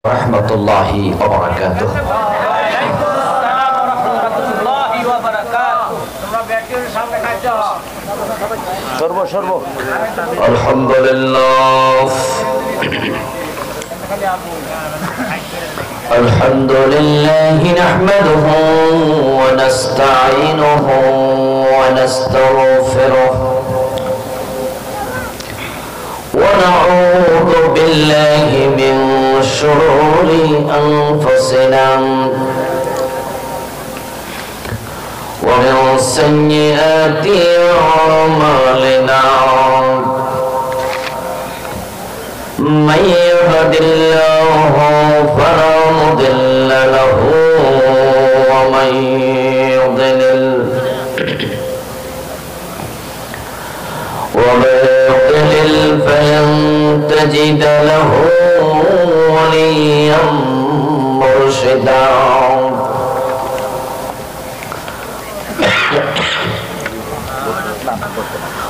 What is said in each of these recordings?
Warahmatullahi wabarakatuh. Alhamdulillah. Alhamdulillah nahmaduhu wa nasta'inuhu wa nastaghfiruh wa na'udzu billahi min shururi anfusina wa min sayyiati a'malina. من يهد الله فلا مضل له ومن يضلل فلن تجد له وليا مرشدا.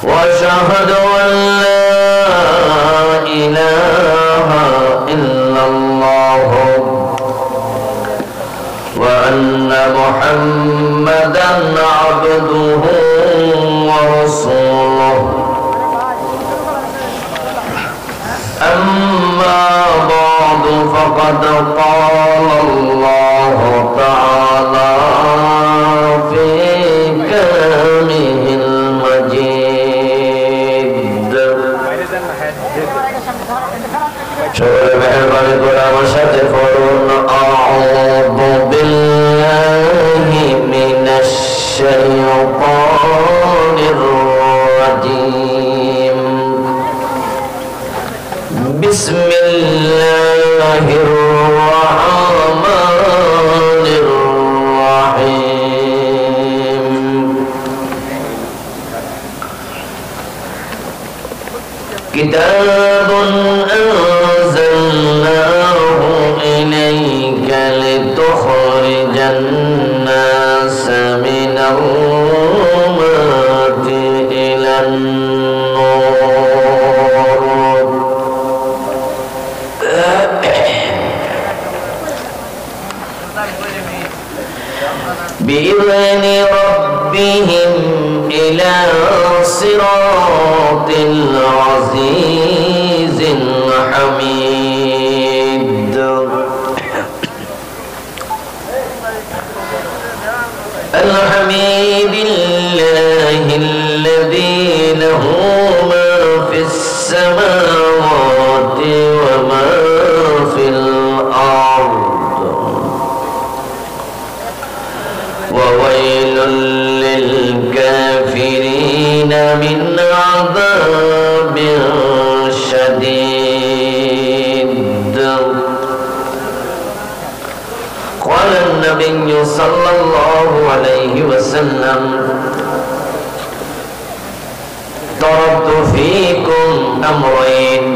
وأشهد أن لا إله إلا الله وأن محمدا عبده ورسوله. أما بعد فقد قال الله تعالى في كلامه المجيد. সকলে মেহেরবানি করে আমার সাথে পড়ুন আউযু বিল্লাহি মিনাশ শাইতানির রাজীম। বিসমিল্লাহির রাহমানির রাহিম। কিতাবুন أنزلناه إليك لتخرج الناس من الظلمات إلى النور بإذن ربهم إلى صراط العزيز الحميد. الحميد لله الذي له ما في السماوات وما في الأرض وويل للكافرين من عذاب شديد. قال النبي صلى الله عليه وسلم تركت فيكم أمرين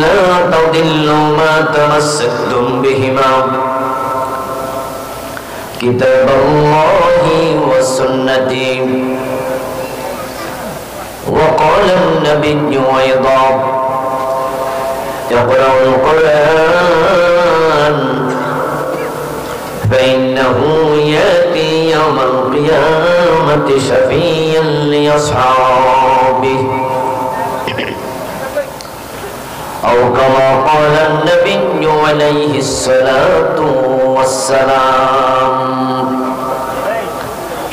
لا تضلوا ما تمسكتم بهما كتاب الله وسنتي. وقال النبي أيضا اقرأوا القرآن فإنه يأتي يوم القيامة شفيعا لأصحابه أو كما قال النبي عليه الصلاة والسلام.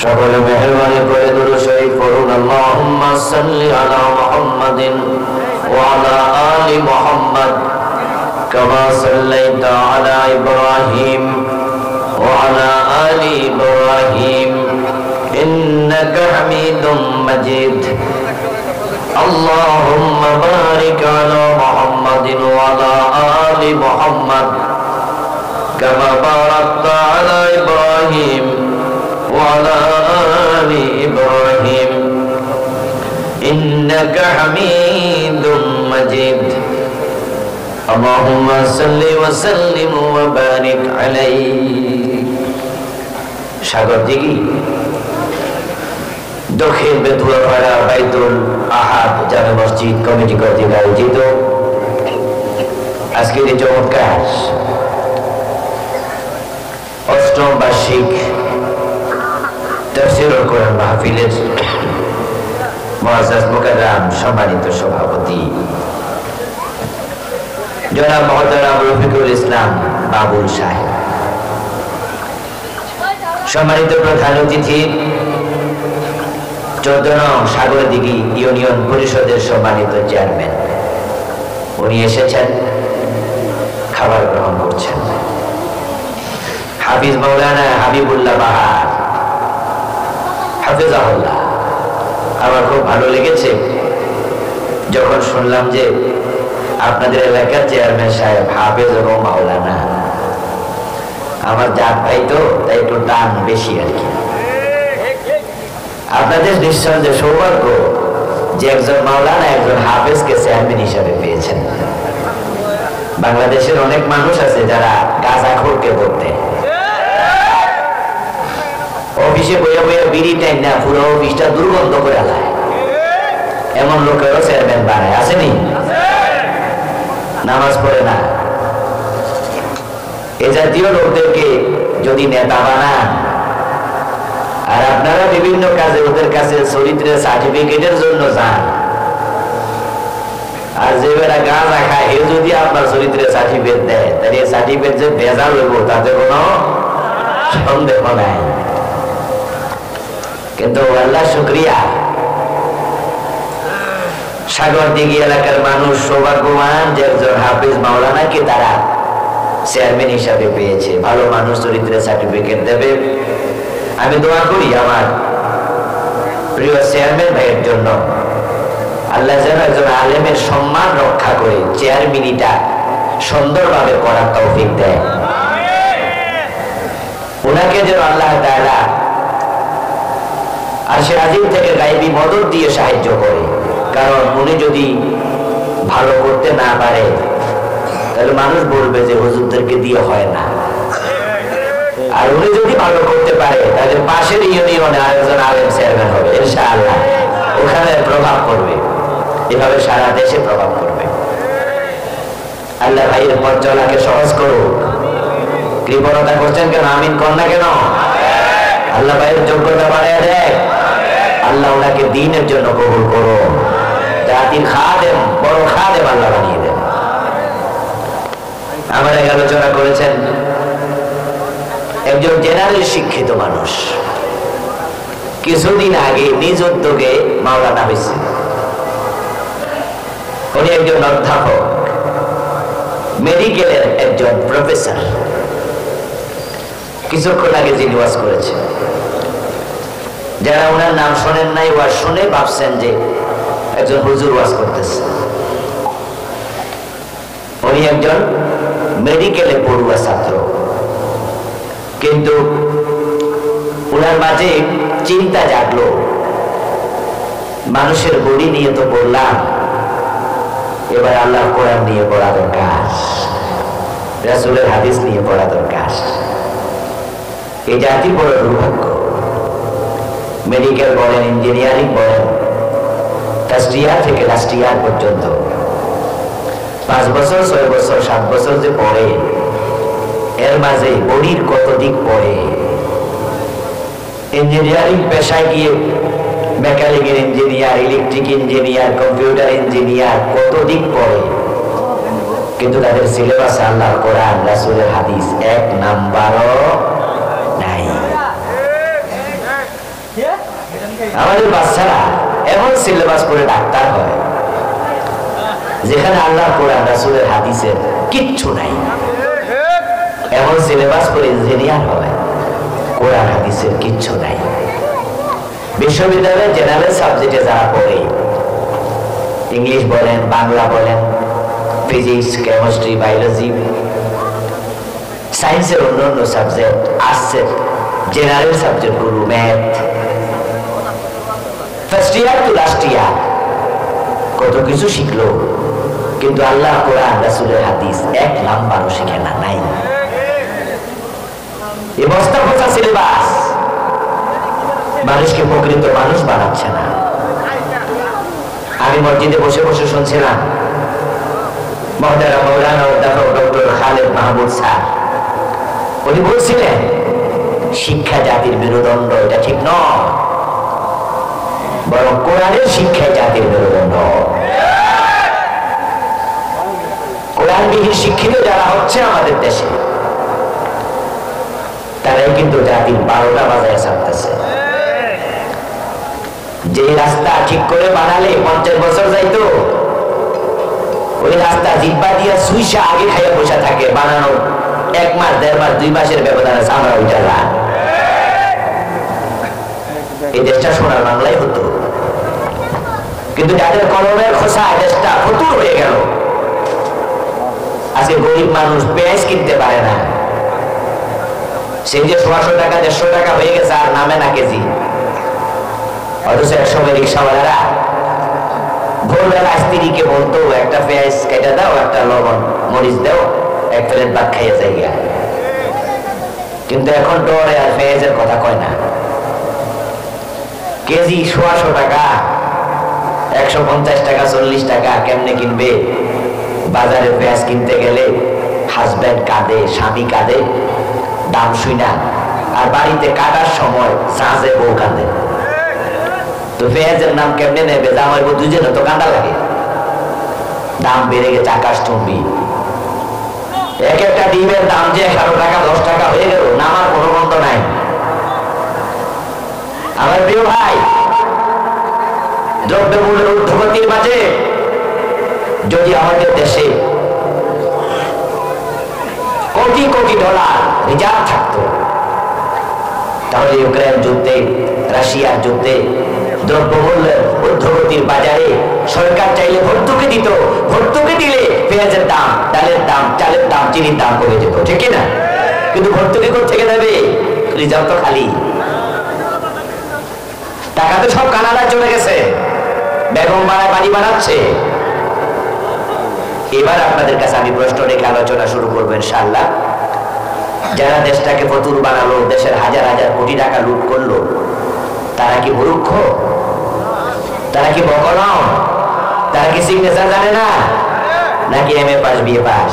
সকলে মেহেরবানি করে দুরূদ শরীফ পড়ুন। আল্লাহুম্মা সাল্লি আলা মুহাম্মাদিন ওয়া আলা আলি মুহাম্মাদ কামা সাল্লাইতা আলা ইব্রাহিম ওয়া আলা আলি ইব্রাহিম ইন্নাকা হামিদুম মাজিদ। আল্লাহুম্মা বারিক আলা মুহাম্মাদিন ওয়া আলা আলি মুহাম্মাদ কামা বারাকতা আলা ইব্রাহিম وعلى آل إبراهيم إنك حميد مجيد. اللهم صل وسلم وبارك عليه. সাগর দিঘি দক্ষিণ বেতুয়াপাড়া বাইতুল আহাদ জামে মসজিদ কমিটি কর্তৃক আয়োজিত আজকের এই চমৎকার অষ্টম বার্ষিক তাফসীরুল কোরআন মাহফিলের মুআজ্জাজ মুকাররম সম্মানিত সভাপতি জনাব মুহতারাম রফিকুল ইসলাম বাবুল সাহেব, সম্মানিত প্রধান অতিথি 14 নং সাগরদিঘি ইউনিয়ন পরিষদের সম্মানিত চেয়ারম্যান, উনি এসেছেন, খাবার গ্রহণ করছেন। হাফিজ মাওলানা হাবিবুল্লাহ বাহার হাফিজাহুল্লাহ, আমার খুব ভালো লেগেছে যখন শুনলাম যে আপনাদের এলাকার চেয়ারম্যান সাহেব হাফিজ এবং মাওলানা। আমার জাত ভাই তো, তাই একটু টান বেশি আর কি। আপনাদের নিঃসন্দেহে সৌভাগ্য যে একজন মাওলানা একজন হাফেজকে চেয়ারম্যান হিসাবে পেয়েছেন। বাংলাদেশের অনেক মানুষ আছে যারা গাঁজাখোরকে ধরতে অফিসে বইয়া বইয়া বিড়ি টাইম না, পুরো অফিসটা দুর্গন্ধ করে আলায়, এমন লোকেরও চেয়ারম্যান বানায়। আসেনি? নামাজ পড়ে না, এ জাতীয় লোকদেরকে যদি নেতা বানান, আর আপনারা বিভিন্ন কাজে ওদের কাছে চরিত্রের সার্টিফিকেটের জন্য যান, আর যে বেড়া গাঁজা খায় এ যদি আপনার চরিত্রের সার্টিফিকেট দেয়, তাহলে এই সার্টিফিকেট যে ভেজাল হইব তাতে কোনো সন্দেহ নাই। কিন্তু আল্লাহ শুকরিয়া, সাগরদিঘি এলাকার মানুষ সৌভাগ্যবান যে একজন হাফিজ মাওলানাকে তারা চেয়ারম্যান হিসাবে পেয়েছে। ভালো মানুষ, চরিত্রের সার্টিফিকেট দেবে। আমি দোয়া করি আমার প্রিয় চেয়ারম্যান ভাইয়ের জন্য, আল্লাহ যেন একজন আলেমের সম্মান রক্ষা করে চেয়ারম্যানিটা সুন্দরভাবে করার তৌফিক দেয়। ওনাকে যেন আল্লাহ তাআলা আরশের আজিম থেকে গায়বী মদদ দিয়ে সাহায্য করে। কারণ উনি যদি ভালো করতে না পারে তাহলে মানুষ বলবে যে হুজুরদেরকে দিয়ে হয় না, আর উনি যদি ভালো করতে পারে তাহলে পাশের ইউনিয়নে আরেকজন আলেম চেয়ারম্যান হবে ইনশাআল্লাহ, ওখানে প্রভাব পড়বে, এভাবে সারা দেশে প্রভাব পড়বে। আল্লাহ ভাইয়ের পথ চলাকে সহজ করুক। কৃপণতা করছেন কেন? আমিন কর না কেন? আল্লাহ ভাইয়ের যোগ্যতা বাড়ায় দেখ, আল্লাহ ওনাকে দ্বীনের জন্য কবুল করো, জাতির খাদেম, বড় খাদেম আল্লাহ বানিয়ে দেন। আমার এক আলোচনা করেছেন একজন জেনারেল শিক্ষিত মানুষ, কিছুদিন আগে নিজ উদ্যোগে মাওলানা হয়েছে। উনি একজন অধ্যাপক, মেডিকেলের একজন প্রফেসর। কিছুক্ষণ আগে যিনি ওয়াজ করেছেন, যারা ওনার নাম শোনেন নাই, ওয়াজ শুনে ভাবছেন যে একজন হুজুর ওয়াজ করতেছে। উনি একজন মেডিকেলে পড়ুয়া ছাত্র, কিন্তু ওনার মাঝে চিন্তা জাগলো, মানুষের বডি নিয়ে তো বললাম, এবার আল্লাহর কোরআন নিয়ে পড়া দরকার, রাসূলের হাদিস নিয়ে পড়া দরকার। এই জাতি বড় দুর্ভাগ্য। মেডিকেল বলেন, ইঞ্জিনিয়ারিং বলেন, ফার্স্ট ইয়ার থেকে লাস্ট ইয়ার পর্যন্ত 5 বছর 6 বছর 7 বছর যে পড়ে, এর মাঝে বডির কত দিক পড়ে। ইঞ্জিনিয়ারিং পেশায় গিয়ে mechanical engineer, electric engineer, computer engineer কত দিক পড়ে, কিন্তু তাদের সিলেবাসে আল্লাহর কোরআন রাসূলের হাদিস 1 নাম্বারও নাই। আমাদের বাচ্চারা এমন সিলেবাস করে ডাক্তার হয় যেখানে আল্লাহর কোরআন রাসূলের হাদিসের কিচ্ছু নাই, এমন সিলেবাস করে ইঞ্জিনিয়ার হয়, কোরআন হাদিসের কিচ্ছু নাই। বিশ্ববিদ্যালয়ের জেনারেল সাবজেক্টে যারা পড়ে, ইংলিশ বলেন, বাংলা বলেন, ফিজিক্স, কেমিস্ট্রি, বায়োলজি, সায়েন্সের অন্যান্য সাবজেক্ট, আর্টসের জেনারেল সাবজেক্টগুলো, math, first year to last year কত কিছু শিখলো, কিন্তু আল্লাহ কোরআন রাসূলের হাদিস 1 নাম্বারও শিখে না, নাই। এই বস্তা পচা সিলেবাস মানুষকে প্রকৃত মানুষ বানাচ্ছে না। আমি মসজিদে বসে বসে শুনছিলাম মহতারাম মাওলানা অধ্যাপক ডক্টর খালেদ মাহমুদ স্যার উনি বলছিলেন শিক্ষা জাতির মেরুদণ্ড, এটা ঠিক নয়, বরং কোরআনের শিক্ষায় জাতির মেরুদণ্ড। কোরআনবিহীন শিক্ষিত যারা হচ্ছে আমাদের দেশে, তারাই কিন্তু জাতির 12টা বাজায় ছাড়তেছে। যে রাস্তা ঠিক করে বানালে 50 বছর যাইতো, ওই রাস্তা জিব্বা দিয়া সুইসা আগে খাইয়া বসে থাকে, বানানো 1 মাস 1.5 মাস 2 মাসের ব্যবধানে আমরা ওইটা রাত। এই দেশটা সোনার বাংলায় হতো, কিন্তু যাদের কলমের খোসা দেশটা ফতুর হয়ে গেল। আজকে গরিব মানুষ পেঁয়াজ কিনতে পারে না, সেই যে 100 টাকা 150 টাকা হয়ে গেছে আর নামে না কেজি। অথচ একসময় রিক্সাওয়ালারা ভোরবেলা স্ত্রীকে বলতো একটা পেঁয়াজ কেটে দাও, একটা লবণ মরিচ দাও, 1 প্লেট ভাত খাইয়ে যাইয়া। কিন্তু এখন ডরে আর পেঁয়াজের কথা কয় না। কেজি 100 টাকা, 150 টাকা 40 টাকা কেমনে কিনবে? বাজারে পেঁয়াজ কিনতে গেলে হাজব্যান্ড কাঁদে, স্বামী কাঁদে, দাম শুই না। আর বাড়িতে কাটার সময় সাজে বউ কাঁদে। তো পেঁয়াজের নাম কেমনে নেবে? জামাই বউ দুজনে তো কাঁদা লাগে। দাম বেড়ে গেছে আকাশ চুম্বি। এক একটা ডিমের দাম যে 11 টাকা 10 টাকা হয়ে গেল, নামার কোনো বন্ধ নাই। আমার প্রিয় ভাই, দ্রব্যমূল্যের ঊর্ধ্বগতির মাঝে যদি আমাদের দেশে কোটি কোটি ডলার রিজার্ভ থাকতো, তাহলে ইউক্রেন যুদ্ধে, রাশিয়ার যুদ্ধে, দ্রব্যমূল্যের ঊর্ধ্বগতির বাজারে সরকার চাইলে ভর্তুকি দিত। ভর্তুকি দিলে পেঁয়াজের দাম, ডালের দাম, চালের দাম, চিনির দাম কমে যেত, ঠিক না? কিন্তু ভর্তুকি কোথেকে দেবে? রিজার্ভ তো খালি। টাকা তো সব কানাডায় চলে গেছে, বেগম বাড়ায় বাড়ি বানাচ্ছে। এবার আপনাদের কাছে আমি প্রশ্ন রেখে আলোচনা শুরু করবো ইনশাআল্লাহ। যারা দেশটাকে ফতুর বানালো, দেশের হাজার হাজার কোটি টাকা লুট করলো, তারা কি মূর্খ? তারা কি বকনা? তারা কি সিগনেচার জানে না? নাকি MA পাস BA পাস?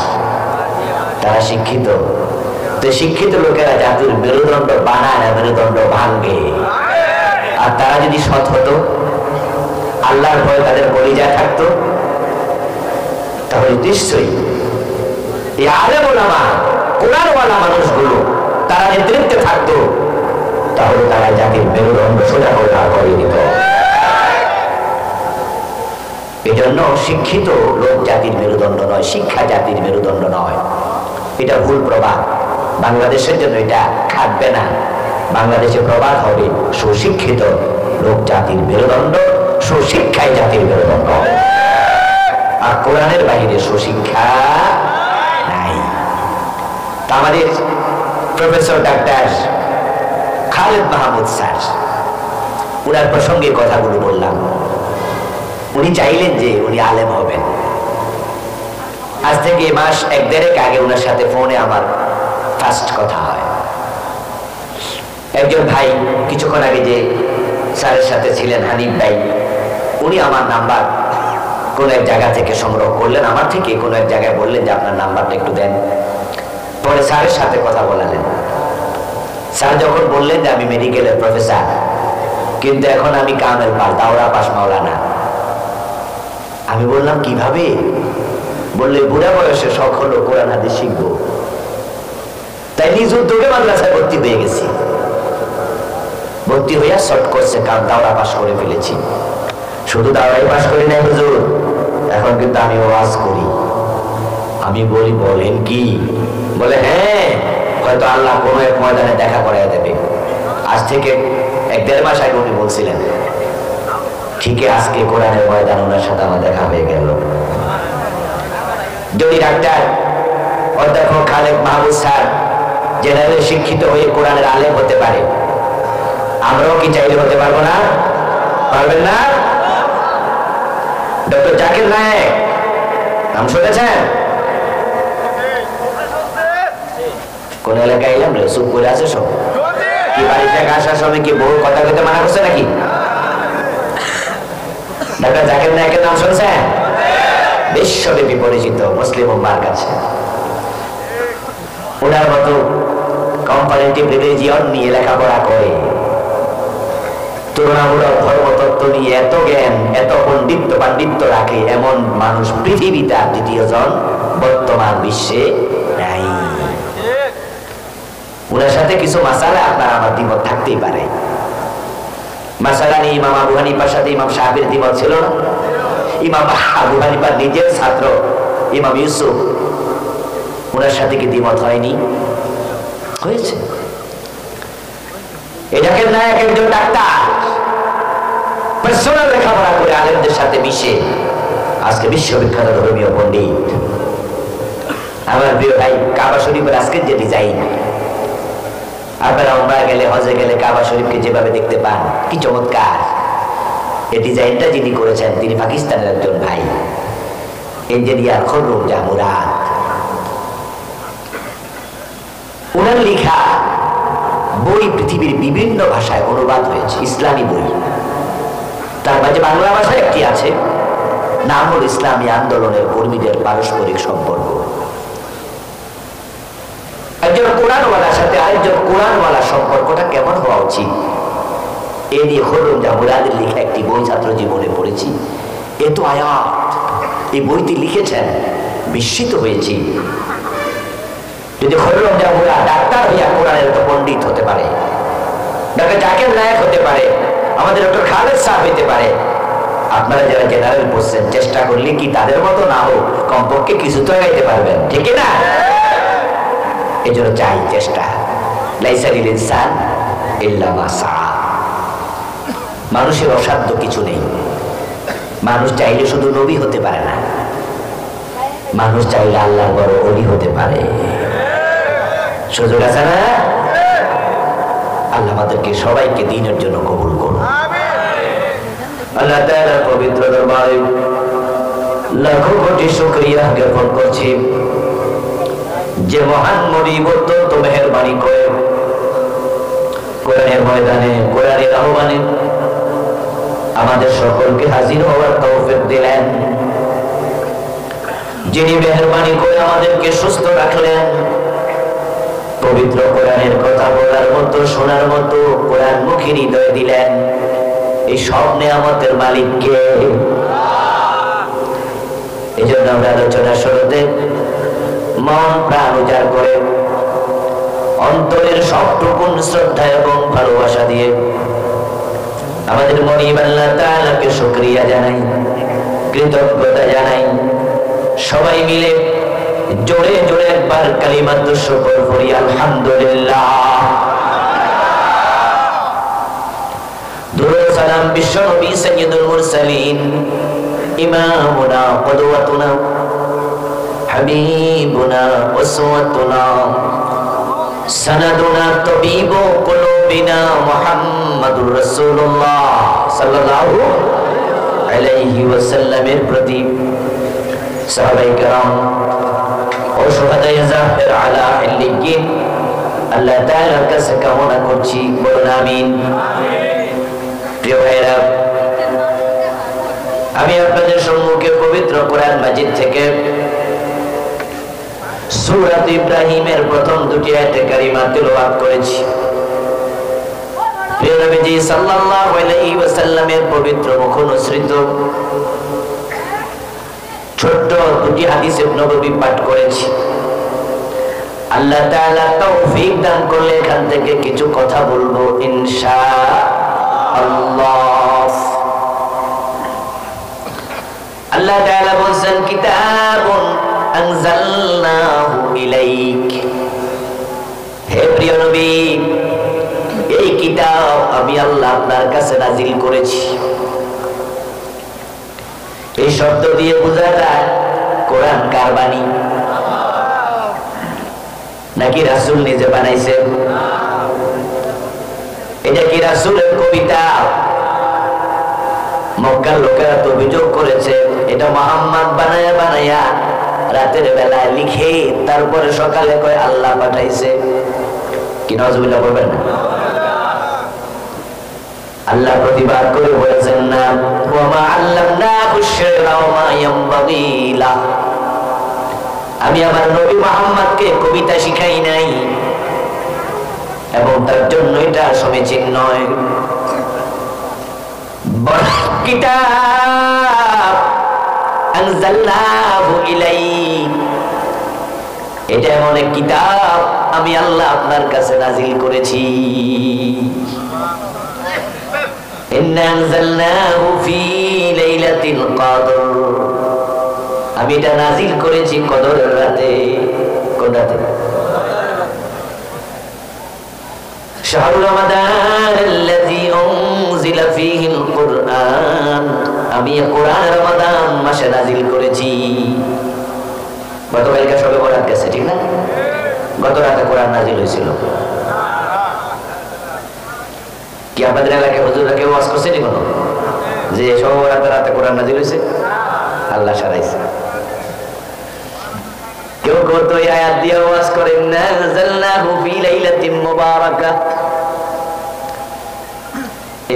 তারা শিক্ষিত। তো শিক্ষিত লোকেরা জাতির মেরুদণ্ড বানায় না, মেরুদণ্ড ভাঙ্গে। আর তারা যদি সৎ হতো, আল্লাহর ভয়ে তাদের কলিজায় থাকতো, তাহলে নিশ্চয়ই এই আলেম ওলামা, কোরআনওয়ালা মানুষগুলো তারা নেতৃত্বে থাকতো, তাহলে তারা জাতির মেরুদণ্ড সোজা করে দাঁড় করিয়ে দিত। এই জন্য শিক্ষিত লোক জাতির মেরুদণ্ড নয়, শিক্ষা জাতির মেরুদণ্ড নয়। এটা ভুল প্রবাদ। বাংলাদেশের জন্য এটা খাটবে না। বাংলাদেশে প্রবাদ হবে সুশিক্ষিত লোক জাতির মেরুদণ্ড, সুশিক্ষাই জাতির মেরুদণ্ড। আর কোরআনের বাহিরে সুশিক্ষা নাই। আমাদের professor doctor Khaled Mahmud sir, উনার প্রসঙ্গে কথাগুলো বললাম। উনি চাইলেন যে উনি আলেম হবেন। আজ থেকে মাস 1-1.5 আগে উনার সাথে ফোনে আমার ফার্স্ট কথা হয়। একজন ভাই কিছুক্ষণ আগে যে স্যারের সাথে ছিলেন, হানিফ ভাই, উনি আমার নাম্বার কোন এক জায়গা থেকে সংগ্রহ করলেন, আমার থেকে কোন এক জায়গায় বললেন যে আপনার নাম্বারটা একটু দেন। পরে স্যারের সাথে কথা বলালেন। স্যার যখন বললেন যে আমি মেডিকেলের প্রফেসর, কিন্তু এখন আমি কামেল পাস, দাওরা পাস, মাওলানা। আমি বললাম কিভাবে? বললে বুড়া বয়সে শখ হলো কোরআন হাদিস শিখবো, তাই নিজ উদ্যোগে মাদ্রাসায় ভর্তি হয়ে গেছি। ভর্তি হইয়া শর্ট কোর্সে দাওরা পাস করে ফেলেছি। শুধু দাওরাই পাস করি নাই হুজুর, এখন কিন্তু আমি ওয়াজ করি। আমি বলি বলেন কি? বলে হ্যাঁ, হয়তো আল্লাহ কোনো এক ময়দানে দেখা করাইয়া দেবে। আজ থেকে 1-1.5 মাস আগে উনি বলছিলেন, ঠিকই আজকে কোরআনের ময়দান ওনার সাথে আমার দেখা হয়ে গেল। যদি ডাক্তার অধ্যাপক খালেদ মাহমুদ স্যার জেনারেল শিক্ষিত হয়ে কোরআনের আলেম হতে পারে, আমরাও কি চাইলে হতে পারবো না? পারবেন না? ডক্টর জাকির নায়েক নাম শুনেছেন? কোন এলাকায় এলাম রে, চুপ করে আছে সব। কি বাড়ি থেকে আসার সময় কি বহু কথা কইতে মানা করছে নাকি? ডক্টর জাকির নায়েকের নাম শুনছেন? বিশ্বব্যাপী পরিচিত মুসলিম উম্মার কাছে। ওনার মতো কম্পারেটিভ রিলিজিয়ন নিয়ে লেখাপড়া করে, তুলনামূলক ধর্মতত্ত্ব নিয়ে এত জ্ঞান, এত পাণ্ডিত্য রাখে, এমন মানুষ পৃথিবীতে আর দ্বিতীয় জন বর্তমান বিশ্বে নাই। ওনার সাথে কিছু মাসালা আপনার আমার দ্বিমত থাকতেই পারে। মাসালা নিয়ে ইমাম আবু হানিফার সাথে ইমাম শাফির দ্বিমত ছিল না? ইমাম আবু হানিফার নিজের ছাত্র ইমাম ইউসুফ, ওনার সাথে কি দ্বিমত হয়নি? হয়েছে। এটাকে না এক একজন ডাক্তার পার্সোনাল লেখাপড়া করে আলেমদের সাথে মিশে আজকে বিশ্ববিখ্যাত ধর্মীয় পণ্ডিত। আমার প্রিয় ভাই, কাবা শরীফের আজকের যে ডিজাইন, আপনারা উমরায় গেলে, হজে গেলে কাবা শরীফকে যেভাবে দেখতে পান, কি চমৎকার! এই ডিজাইনটা যিনি করেছেন তিনি পাকিস্তানের একজন ভাই, ইঞ্জিনিয়ার খুররুম জাহ মুরাদ। ওনার লেখা বই পৃথিবীর বিভিন্ন ভাষায় অনুবাদ হয়েছে, ইসলামী বই। তার মাঝে বাংলা ভাষায় একটি আছে, নাম হল ইসলামী আন্দোলনের কর্মীদের পারস্পরিক সম্পর্ক। একজন কোরআনওয়ালার সাথে আরেকজন কোরআনওয়ালার সম্পর্কটা কেমন হওয়া উচিত, এ নিয়ে খুররুম জাহ মুরাদের লেখা একটি বই ছাত্র জীবনে পড়েছি। এত আয়াত এই বইটি লিখেছেন, বিস্মিত হয়েছি। যদি খুররুম জাহ মুরাদ ডাক্তার হইয়া কোরআনের তো পণ্ডিত হতে পারে, ডক্টর জাকির নায়েক হতে পারে, আমাদের ডক্টর খালেদ সাহেব হইতে পারে, আপনারা যারা জেনারেল পড়ছেন চেষ্টা করলে কি তাদের মতো না হোক, কমপক্ষে কিছু তো গাইতে পারবেন, ঠিক না? এই জন্য চাই চেষ্টা। লাইসা লিল ইনসান ইল্লা মা সাআ। মানুষের অসাধ্য কিছু নেই। মানুষ চাইলে শুধু নবী হতে পারে না, মানুষ চাইলে আল্লাহর বড় ওলি হতে পারে। সুযোগ আছে না? আল্লাহ আমাদেরকে সবাইকে দ্বীনের জন্য কবুল করুন। আল্লাহ তাআলার পবিত্র দরবারে লাখো কোটি শুকরিয়া জ্ঞাপন করছি যে মহান মুনিব তো মেহেরবানি করে কোরআনের ময়দানে, কোরআনের আহ্বানে আমাদের সকলকে হাজির হওয়ার তৌফিক দিলেন, যিনি মেহেরবানি করে আমাদেরকে সুস্থ রাখলেন, পবিত্র কোরআনের কথা বলার মতো, শোনার মতো কোরআনমুখী হৃদয় দিলেন। এই সব নিয়ামতের মালিক কে? এই জন্য আমরা আলোচনা শুরুতে মন প্রাণ উজাড় করে অন্তরের সবটুকু শ্রদ্ধা এবং ভালোবাসা দিয়ে আমাদের মনিব আল্লাহ তাআলাকে শুকরিয়া জানাই, কৃতজ্ঞতা জানাই। সবাই মিলে জোরে জোরে একবার কালিমাতুশ শুকর করি, আলহামদুলিল্লাহ। দুরূদ সালাম বিশ্ব নবী সাইয়্যিদুল মুরসালিন, ইমামুনা কুদওয়াতুনা হাবিবুনা উসওয়াতুনা সানাদুনা তাবিবু কুলুবিনা মুহাম্মাদুর রাসূলুল্লাহ সাল্লাল্লাহু আলাইহি ওয়াসাল্লামের প্রতি, সাহাবায়ে কেরাম ও শুহাদায়ে জাহির আলা ইল্লিয়িন আল্লাহ তাআলার কাছে কামনা করছি, বলুন আমিন। প্রিয় ভাইরা, আমি আপনাদের সম্মুখে পবিত্র কোরআন মাজিদ থেকে সূরা ইব্রাহিমের প্রথম দুটি আয়াতে কারিমা তিলাওয়াত করেছি। প্রিয় নবীজি সাল্লাল্লাহু আলাইহি ওয়াসাল্লামের পবিত্র মুখ অনুসৃত ছোট্ট দুটি হাদিসে নববী পাঠ করেছি। আল্লাহ তাআলা তৌফিক দান করলে এখান থেকে কিছু কথা বলবো ইনশাআল্লাহ। আল্লাহ তাআলা বলেন, কিতাবুন আনজালনাহু ইলাইক। হে প্রিয় নবী, এই কিতাব আমি আল্লাহ আপনার কাছে নাজিল করেছি। এই শব্দ দিয়ে বোঝা যায় কোরআন কার বাণী? নাকি রাসূল নিজে বানাইছে? এটা কি রাসূলের কবিতা? মক্কার লোকেরা তো অভিযোগ করেছে এটা মুহাম্মদ বানায়া রাতের বেলায় লিখে তারপরে সকালে কয় আল্লাহ পাঠাইছে। কি নাউজুবিল্লাহ বলবেন না? আল্লাহ প্রতিবাদ করে বলেছেন, না, ওয়া মা আল্লামনাহু আশ-শি'রা ওয়া মা ইয়ানবাগী লাহু, আমি আমার নবী মুহাম্মদকে কবিতা শিখাই নাই এবং তার জন্য এটা সমীচীন নয়। কিতাব আনজালনাহু ইলাইক, এটা এমন এক কিতাব আমি আল্লাহ আপনার কাছে নাজিল করেছি। ইন্না আনজালনাহু ফি লাইলাতিল কদর, আমি এটা নাজিল করেছি কদরের রাতে। কোন রাতে? শাহরু রমাদান আল্লাযী উনজিলা ফীহিল কুরআন, আমি কোরআন রমাদান মাসে নাজিল করেছি। গতকালকে সবে বরাত গেছে, ঠিক না? গত রাতে কোরআন নাজিল হয়েছিল। কি আপনাদের এলাকায় হুজুররা কেউ ওয়াজ করছে নি কোনো যে সবে বরাতের রাতে কোরআন নাজিল হয়েছে? আল্লাহ সারাইছে। কেউ কত আয়াত দিয়ে ওয়াজ করেন না, নাযালনাহু ফি লাইলাতিন মুবারাকাহ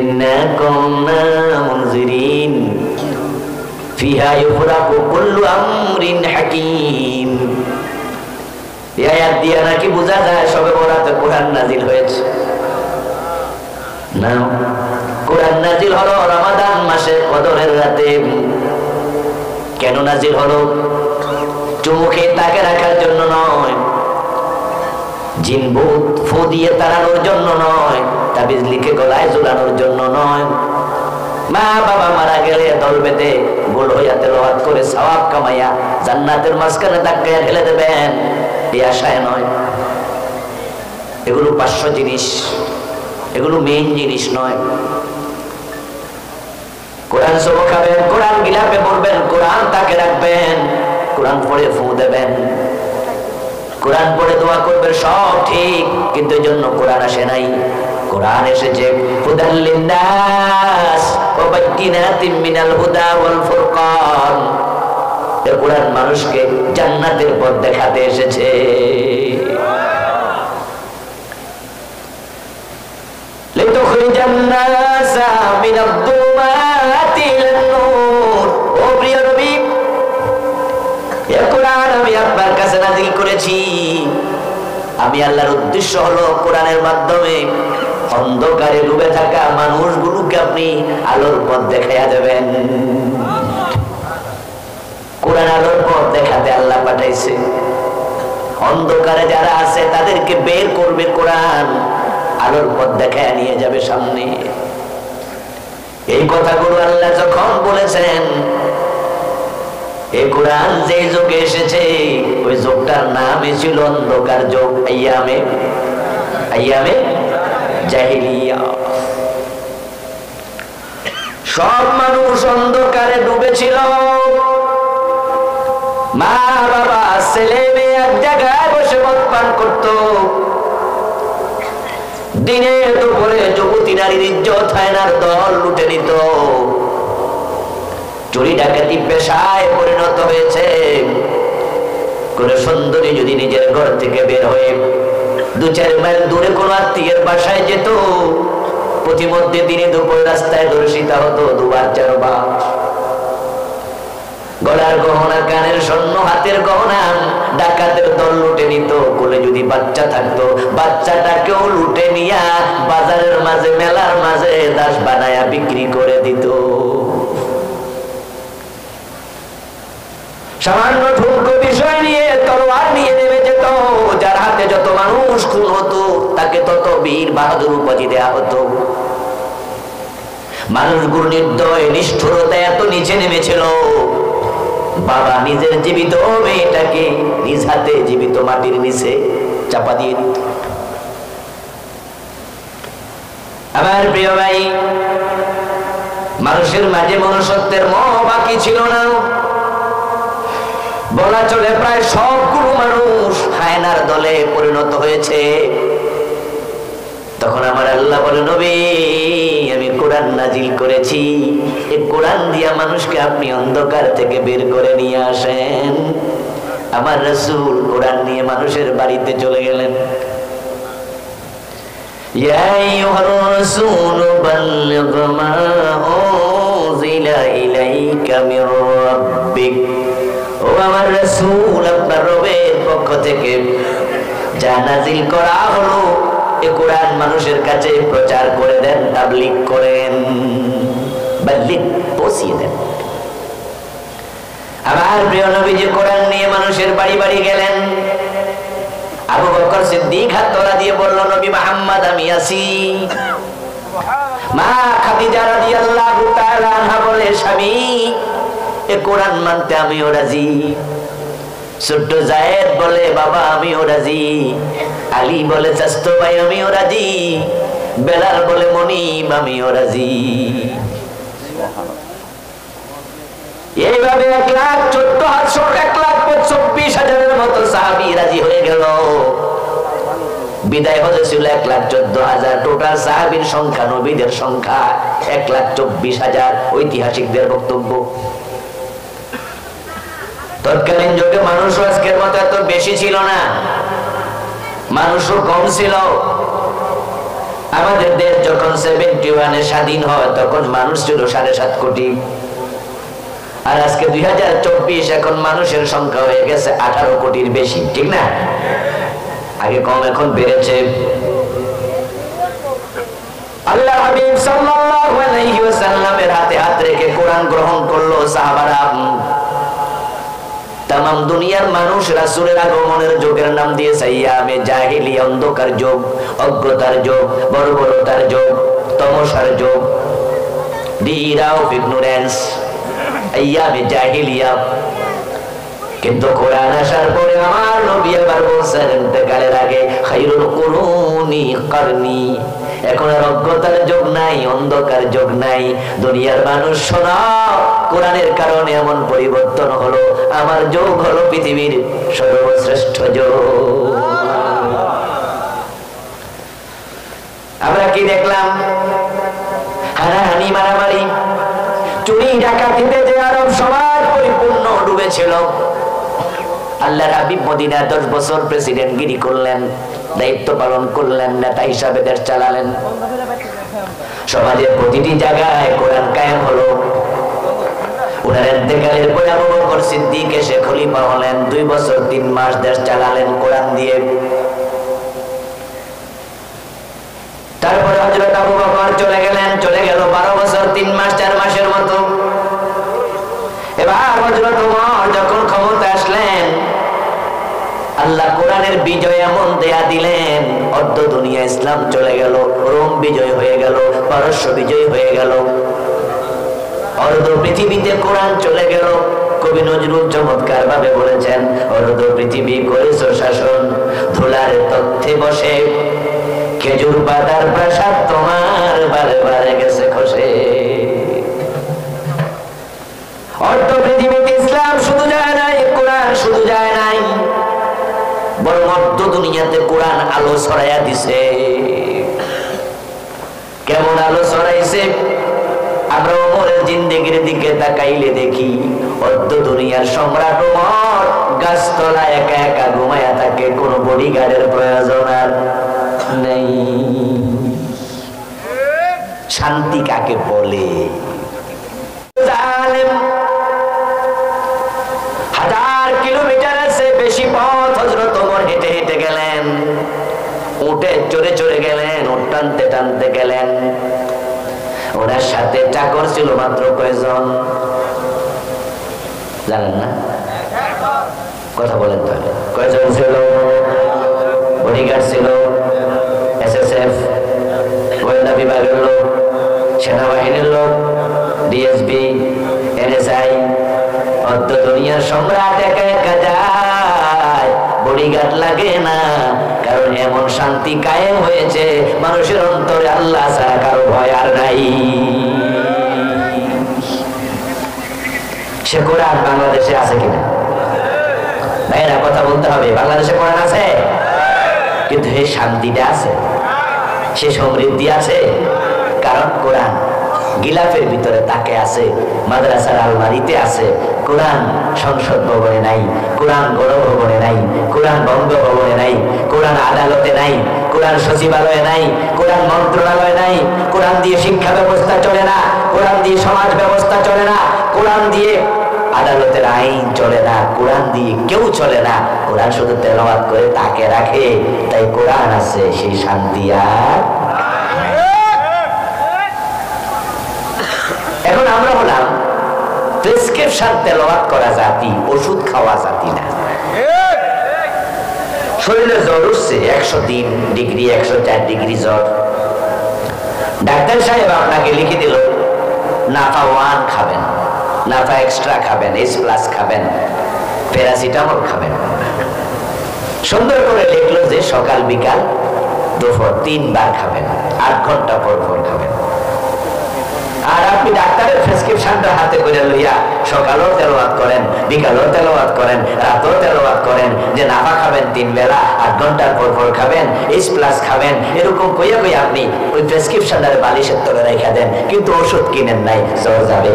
ইন্না কুন্না মুনজিরিন ফিহা ইউফরাকু কুল্লু আমরিন হাকীম। এই আয়াত দিয়ে নাকি বোঝা যায় সবে বরাতে কোরআন নাজিল হয়েছে? না, কোরআন নাজিল হলো রমাদান মাসের কদরের রাতে। কেন নাজিল হলো? চুমুকে তাকে রাখার জন্য নয়, জিন ভূত ফু দিয়ে তাড়ানোর জন্য নয়, তাবিজ লিখে গলায় ঝুলানোর জন্য নয়, মা বাবা মারা গেলে দল বেঁধে গোল হইয়া তেলাওয়াত করে সওয়াব কামাইয়া জান্নাতের মাঝখানে ধাক্কায় ঢেলে দেবেন এই আশায় নয়। এগুলো 500 জিনিস, এগুলো মেইন জিনিস নয়। কোরআন সব খাবেন, কোরআন গিলাপে পড়বেন, কোরআন তাকে রাখবেন, কোরআন পড়ে ফু দেবেন, কোরআন পড়ে দোয়া করবেন, সব ঠিক, কিন্তু এর জন্য কোরআন আসে নাই। কোরআন এসেছে হুদাল লিন্নাস ওয়া বাইয়িনাতিন মিনাল হুদা ওয়াল ফুরকান। এই কোরআন মানুষকে জান্নাতের পথ দেখাতে এসেছে। লিতুখরিজান নাসা মিনাদ দুমাতি ইলান নূর। ও প্রিয় নবী, এই কোরআন আমি আপনার কাছে নাযিল করেছি। আমি আল্লাহর উদ্দেশ্য হলো কোরআনের মাধ্যমে অন্ধকারে ডুবে থাকা মানুষগুলোকে আপনি আলোর পথ দেখাইয়া দেবেন। কোরআন আলোর পথ দেখাতে আল্লাহ পাঠাইছে। অন্ধকারে যারা আছে তাদেরকে বের করবে কোরআন, আলোর পথ দেখাইয়া নিয়ে যাবে সামনে। এই কথাগুলো আল্লাহ যখন বলেছেন, এই কোরআন যে যুগে এসেছে ওই যুগটার নামই ছিল অন্ধকার যুগ, আইয়ামে জাহিলিয়া। সব মানুষ অন্ধকারে ডুবেছিল। মা বাবা ছেলে মেয়ে এক জায়গায় বসে মদ পান করত। দিনে দুপুরে যুবতী নারীর ইজ্জত হায়নার দল লুটে নিত। চুরি ডাকাতি পেশায় পরিণত হয়েছে। কোন সুন্দরী যদি নিজের ঘর থেকে বের হয়ে 2-4 মাইল দূরে কোন আত্মীয়ের বাসায় যেত, প্রতিমধ্যে দিনে দুপুর রাস্তায় দর্শিতা হতো 2-4 বার। গলার গহনা, কানের স্বর্ণ, হাতের গহনা ডাকাতের দল লুটে নিত। কোলে যদি বাচ্চা থাকতো বাচ্চাটাকেও লুটে নিয়া বাজারের মাঝে, মেলার মাঝে দাস বানায়া বিক্রি করে দিত। সামান্য ঠুনকো বিষয় নিয়ে তলোয়ার নিয়ে নেমে যেত। যার হাতে যত মানুষ খুন হতো তাকে তত বীর বাহাদুর উপাধি দেয়া হতো। মানুষগুলো নির্দয় নিষ্ঠুরতা এত নিচে নেমেছিল, বাবা নিজের জীবিত মেয়েটাকে নিজ হাতে জীবিত মাটির নিচে চাপা দিয়ে দিত। আমার প্রিয় ভাই, মানুষের মাঝে মনুষ্যত্বের মোহ বাকি ছিল না। বলা চলে প্রায় সবগুলো মানুষ হায়নার দলে পরিণত হয়েছে। তখন আমার আল্লাহ বলে, নবী আমি কোরআন নাজিল করেছি, এই কোরআন দিয়া মানুষকে আপনি অন্ধকার থেকে বের করে নিয়ে আসেন। আমার রাসূল কোরআন নিয়ে মানুষের বাড়িতে চলে গেলেন। ইয়া আইয়ুহার রাসূল বাল্লিগ মা উনজিলা ইলাইকা মির রাব্বিক, ও আমার রাসূল, আপনার রবের পক্ষ থেকে যা নাযিল করা হলো এই কোরআন মানুষের কাছে প্রচার করে দেন, তাবলীগ করেন, বাল্লিগ, পৌঁছিয়ে দেন। আমার প্রিয় নবীজি কোরআন নিয়ে মানুষের বাড়ি বাড়ি গেলেন। আবু বকর সিদ্দিক হাত তোলা দিয়ে বলল, নবী মুহাম্মদ আমি আছি। মা খাদিজা রাদিয়াল্লাহু তাআলা আনহা বলে, স্বামী এই কোরআন মানতে আমিও রাজি। ছোট্ট যায়েদ বলে, বাবা আমিও রাজি। আলী বলে, চাচতো ভাই আমিও রাজি। বেলাল বলে, মনিব আমিও রাজি। এইভাবে 1,14,1,24,000 মতো সাহাবী রাজি হয়ে গেল। বিদায় হজে ছিল 1,14,000। টোটাল সাহাবীর সংখ্যা, নবীদের সংখ্যা 1,24,000, ঐতিহাসিকদের বক্তব্য। তৎকালীন যুগে মানুষও আজকের মতো এত বেশি ছিল না, মানুষও কম ছিল। আমাদের দেশ যখন 71-এ স্বাধীন হয় তখন মানুষ ছিল 7.5 কোটি। আর আজকে 2024, এখন মানুষের সংখ্যা হয়ে গেছে 18 কোটির বেশি, ঠিক না? আগে কম, এখন বেড়েছে। আল্লাহ হাবিব সাল্লাল্লাহু আলাইহি ওয়াসাল্লামের হাতে হাত রেখে কোরআন গ্রহণ করলো সাহাবারা। তামাম দুনিয়ার মানুষ রাসূলের আগমনের যুগের নাম দিয়েছে আইয়ামে জাহিলিয়া, অন্ধকার যুগ, অজ্ঞতার যুগ, বর্বরতার যুগ, তমসার যুগ, দি ইরা অফ ইগনোরেন্স, আইয়ামে জাহিলিয়া। কিন্তু কোরআন আসার পরে আমার নবী আবার বলছেন ইন্তেকালের আগে, খায়রুল কুরুনি কারনি। এখন আর অজ্ঞতার যুগ নাই, অন্ধকার যুগ নাই। দুনিয়ার মানুষ শোনো, কোরআনের কারণে এমন পরিবর্তন হলো, আমার যুগ হলো পৃথিবীর সর্বশ্রেষ্ঠ যুগ। আমরা কি দেখলাম? হানাহানি, মারামারি, চুরি ডাকাতিতে যে আরব সমাজ পরিপূর্ণ ডুবেছিল। আল্লাহর হাবিব মদিনা 10 বছর প্রেসিডেন্টগিরি করলেন, দায়িত্ব পালন করলেন, নেতা হিসাবে দেশ চালালেন। সমাজের প্রতিটি জায়গায় কোরআন কায়েম হলো। ওনার ইন্তেকালের পরে আবু বকর সিদ্দিক এসে খলিফা হলেন। 2 বছর 3 মাস দেশ চালালেন কোরআন দিয়ে। তারপরে হযরত আবু বকর চলে গেলেন, চলে গেল 12 বছর 3 মাস 4 মাসের মতো। এবার হযরত ওমর যখন ক্ষমতা আসলেন, আল্লাহ কোরআনের বিজয় এমন দেয়া দিলেন, অর্ধ দুনিয়া ইসলাম চলে গেল। রোম বিজয় হয়ে গেল, পারস্য বিজয় হয়ে গেল, অর্ধ পৃথিবীতে কোরআন চলে গেল। কবি নজরুল চমৎকার ভাবে বলেছেন, অর্ধ পৃথিবী করেছ শাসন, ধুলার তথ্যে বসে, খেজুর পাতার প্রাসাদ তোমার বারে বারে গেছে খসে। অর্ধ পৃথিবীতে ইসলাম শুধু যায় নাই, কোরআন শুধু যায় নাই, বরং অর্ধ দুনিয়াতে কোরআন আলো ছড়াইয়া দিছে। কেমন আলো ছড়াইছে? আমরা ওমরের জিন্দেগির দিকে তাকাইলে দেখি, অর্ধ দুনিয়ার সম্রাট ওমর গাছতলায় একা একা ঘুমায়া থাকে, কোনো বডিগার্ডের প্রয়োজন আর নেই। শান্তি কাকে বলে? হাজার কিলোমিটারের চেয়ে বেশি পথ হযরত ওমর হেঁটে হেঁটে গেলেন, উঠে চড়ে চড়ে গেলেন, উঠ টানতে টানতে গেলেন। ওনার সাথে চাকর ছিল মাত্র কয়জন জানেন না? কথা বলেন তাহলে, কয়জন ছিল? বডিগার্ড ছিল, এসএসএফ, গোয়েন্দা বিভাগের লোক, সেনাবাহিনীর লোক, ডিএসবি, এনএসআই। অর্ধ দুনিয়ার সম্রাট একা একা যায়, বডিগার্ড লাগে না, কারণ এমন শান্তি কায়েম হয়েছে মানুষের অন্তরে, আল্লাহ ছাড়া কারো ভয় আর নাই। সে কোরআন বাংলাদেশে আছে কিনা? ভাইরা কথা বলতে হবে, বাংলাদেশে কোরআন আছে, কিন্তু এই শান্তিটা আছে, সে সমৃদ্ধি আছে, কারণ কোরআন গিলাফের ভিতরে তাকে আছে, মাদ্রাসার আলমারিতে আছে। কোরআন সংসদ ভবনে নাই, কোরআন গণভবনে নাই, কোরআন বঙ্গভবনে নাই, কোরআন কোরআন আদালতে নাই, কোরআন সচিবালয়ে নাই, কোরআন মন্ত্রণালয়ে নাই, কোরআন দিয়ে শিক্ষা ব্যবস্থা চলে না, কোরআন দিয়ে সমাজ ব্যবস্থা চলে না, কোরআন দিয়ে আদালতের আইন চলে না, কোরআন দিয়ে কেউ চলে না। কোরআন শুধু তেলাওয়াত করে তাকে রাখে, তাই কোরআন আছে, সেই শান্তি আর। এখন আমরা হলাম প্রেসক্রিপশন তেলাওয়াত করা জাতি, ওষুধ খাওয়া জাতি না। শরীরে জ্বর উঠছে 103 ডিগ্রি, 104 ডিগ্রি জ্বর, ডাক্তার সাহেব আপনাকে লিখে দিল নাফা 1 খাবেন, নাফা এক্সট্রা খাবেন, S+ খাবেন, প্যারাসিটামল খাবেন। সুন্দর করে লিখলো যে সকাল বিকাল দুপুর 3 বার খাবেন, 8 ঘন্টা পর পর খাবেন। আর আপনি ডাক্তারের প্রেসক্রিপশনটা হাতে করে লইয়া সকালেও তেলাওয়াত করেন, বিকালেও তেলাওয়াত করেন, রাতেও তেলাওয়াত করেন যে নাফা খাবেন 3 বেলা, 8 ঘন্টার পর পর খাবেন, S+ খাবেন, এরকম কইয়া কইয়া আপনি ওই প্রেসক্রিপশনের বালিশের তলে রেখে দেন, কিন্তু ওষুধ কিনেন নাই, জ্বর যাবে।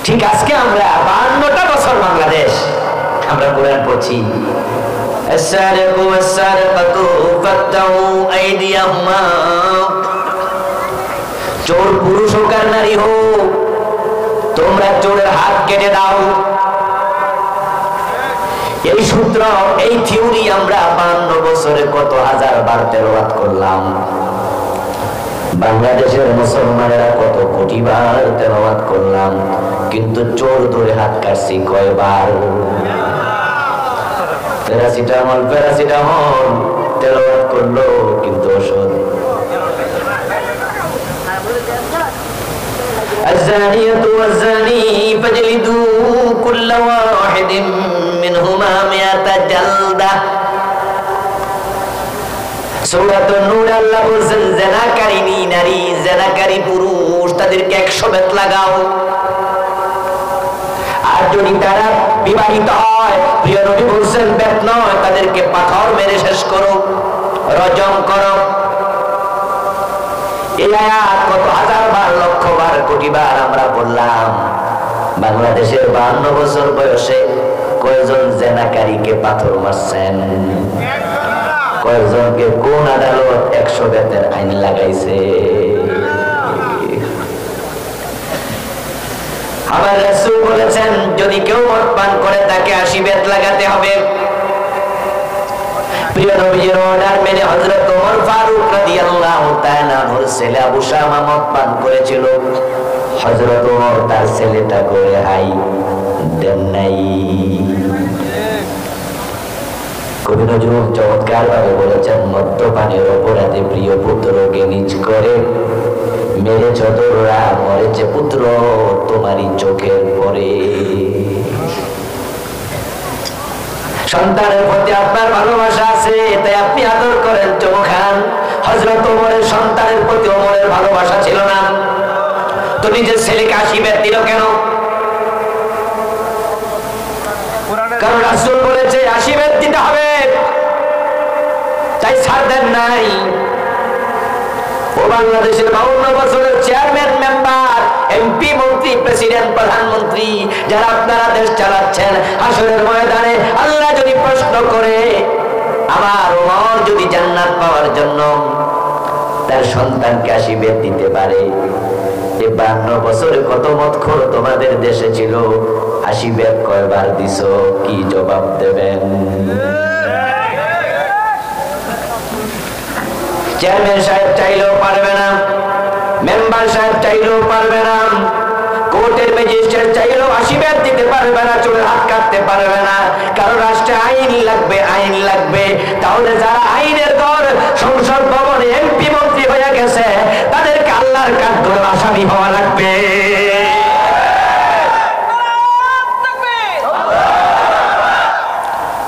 ঠিক আজকে আমরা 52টা বছর বাংলাদেশ আমরা কোরআন পড়ছি, السارق والسارقة فاقطعوا أيديهما, চোর পুরুষ হোক আর নারী হোক, তোমরা চোরের হাত কেটে দাও। এই সূত্র, এই থিওরি আমরা 52 বছরে কত হাজার বার তেলাওয়াত করলাম। বাংলাদেশের মুসলমানেরা কত কোটি বার তেলাওয়াত করলাম, কিন্তু চোর ধরে হাত কাটছি কয়বার? প্যারাসিটামল তেলাওয়াত করলো, কিন্তু ওষুধ। الزانية والزاني فاجلدوا كل واحد منهما 100 جلدة। সূরাতুন নূর আল্লাহ বলেন জিনাকারী নারী, জিনাকারী পুরুষ, তাদেরকে 100 বেত লাগাও। আর যদি তারা বিবাহিত হয়, প্রিয় নবী বলেন বেত নয়, তাদেরকে পাথর মেরে শেষ করো, রজম করো। এই আয়াত কত হাজার বার, লক্ষ বার, কোটি বার আমরা বললাম। বাংলাদেশের 52 বছর বয়সে কয়জন জিনাকারীকে পাথর মারছেন? কয়জনকে কোন আদালত 100 বেতের আইন লাগাইছে? আমার রাসূল বলেছেন যদি কেউ মদ পান করে তাকে 80 বেত লাগাতে হবে। প্রিয় নবীর অর্ডার মেনে হযরত ওমর ফারুক রাদিয়াল্লাহু তাআলা ওর ছেলে আবু শামা মদ পান করেছিল। হযরত ওমর তার ছেলেটা করে হাই দেন নাই। কবি নজরুল চমৎকার ভাবে বলেছেন মদ্যপানের অপরাধে প্রিয় পুত্রকে নিজ করে মেরেছ তোরা, মরেছে পুত্র তোমারই চোখের পরে। সন্তানের প্রতি আপনার ভালোবাসা আছে, তাই আপনি আদর করেন, চুমু খান। হযরত ওমরের সন্তানের প্রতি ওমরের ভালোবাসা ছিল না, তো নিজের ছেলেকে 80 বেত দিল কেন? কারণ রাসূল বলেছে 80 বেত দিতে হবে, তাই ছাড় দেন নাই। ও বাংলাদেশের 52 বছরের চেয়ারম্যান, মেম্বার, এমপি, মন্ত্রী, প্রেসিডেন্ট, প্রধানমন্ত্রী, যারা আপনারা দেশ চালাচ্ছেন, হাসরের ময়দানে আল্লাহ যদি প্রশ্ন করে আমার ওমর যদি জান্নাত পাওয়ার জন্য তার সন্তানকে 80 বেত দিতে পারে, এই 52 বছরে কত মদখোর তোমাদের দেশে ছিল, 80 বেত কয়বার দিছো? কি জবাব দেবেন? চেয়ারম্যান সাহেব চাইলেও পারবে না, মেম্বার সাহেব চাইলেও পারবে না, কোর্টের ম্যাজিস্ট্রেট চাইলেও 80 বেত দিতে পারবে না, চোরের হাত কাটতে পারবে না। কারণ রাষ্ট্রে আইন লাগবে, আইন লাগবে। তাহলে যারা আইনের দর সংসদ ভবনে এমপি মন্ত্রী হয়ে গেছে, তাদেরকে আল্লাহর কাঠ করে আসামি হওয়া লাগবে।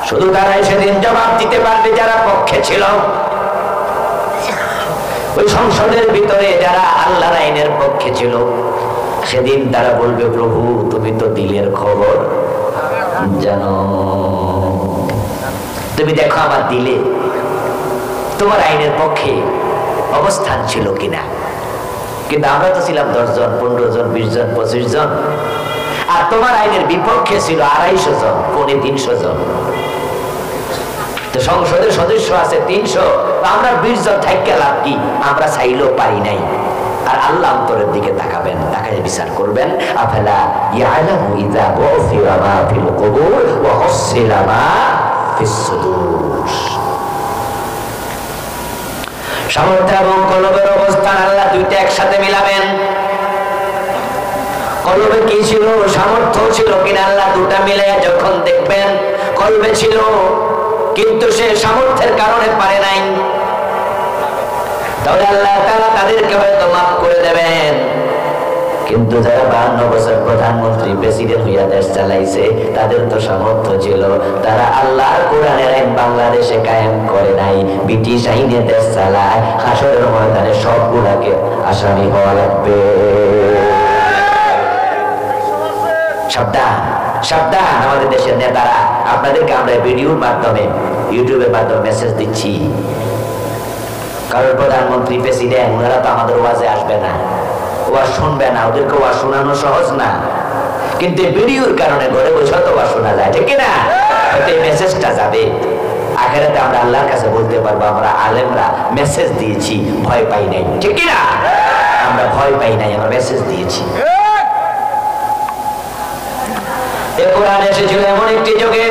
শুধু তারাই সেদিন জবাব দিতে পারবে যারা পক্ষে ছিল। ওই সংসদের ভিতরে যারা আল্লাহর আইনের পক্ষে ছিল, সেদিন তারা বলবে প্রভু তুমি তো দিলের খবর জানো, তুমি দেখো আমার দিলে তোমার আইনের পক্ষে অবস্থান ছিল কিনা। কিন্তু আমরা তো ছিলাম 10 জন, 15 জন, 20 জন, 25 জন। আর তোমার আইনের বিপক্ষে ছিল 250 জন, 350 জন। তো সংসদের সদস্য আছে 300, আমরা 20 জন থাইকা লাভ কি? আমরা চাইলেও পারি নাই। আর আল্লাহ অন্তরের দিকে তাকাবেন, তাকায় বিচার করবেন। আফালা ইয়ালামু ইযা বুসিরা মা ফিল কুবুর ওয়া হুসিলা মা ফিস সুদুর। সামর্থ্য এবং কলবের অবস্থান আল্লাহ দুইটা একসাথে মিলাবেন। কলবে কি ছিল, সামর্থ্য ছিল কিনা, আল্লাহ দুটা মিলে যখন দেখবেন কলবে ছিল কিন্তু সে সামর্থ্যের কারণে পারে নাই, তাহলে আল্লাহ তাআলা তাদেরকে হয়তো মাফ করে দেবেন। কিন্তু যারা 52 বছর প্রধানমন্ত্রী প্রেসিডেন্ট হইয়া দেশ চালাইছে, তাদের তো সামর্থ্য ছিল, তারা আল্লাহর কোরআনের আইন বাংলাদেশে কায়েম করে নাই, ব্রিটিশ আইনে দেশ চালায়। হাসরের ময়দানে সবগুলাকে আসামি হওয়া লাগবে। সাবধান, সাবধান আমাদের দেশের নেতারা। আপনাদেরকে আমরা ভিডিওর মাধ্যমে, ইউটিউবের মাধ্যমে মেসেজ দিচ্ছি, কারণ প্রধানমন্ত্রী প্রেসিডেন্ট ওনারা তো আমাদের ওয়াজে আসবে না, ওয়াজ শুনবে না, ওদেরকে ওয়াজ শোনানো সহজ না। কিন্তু ভিডিওর কারণে ঘরে বসে তো ওয়াজ শোনা যায়, ঠিক না? এই মেসেজটা যাবে আখিরাতে, আমরা আল্লাহর কাছে বলতে পারবো আমরা আলেমরা মেসেজ দিয়েছি, ভয় পাই নাই, ঠিক না? আমরা ভয় পাই নাই, আমরা মেসেজ দিয়েছি। এই কোরআন এসেছিল এমন একটি যুগে,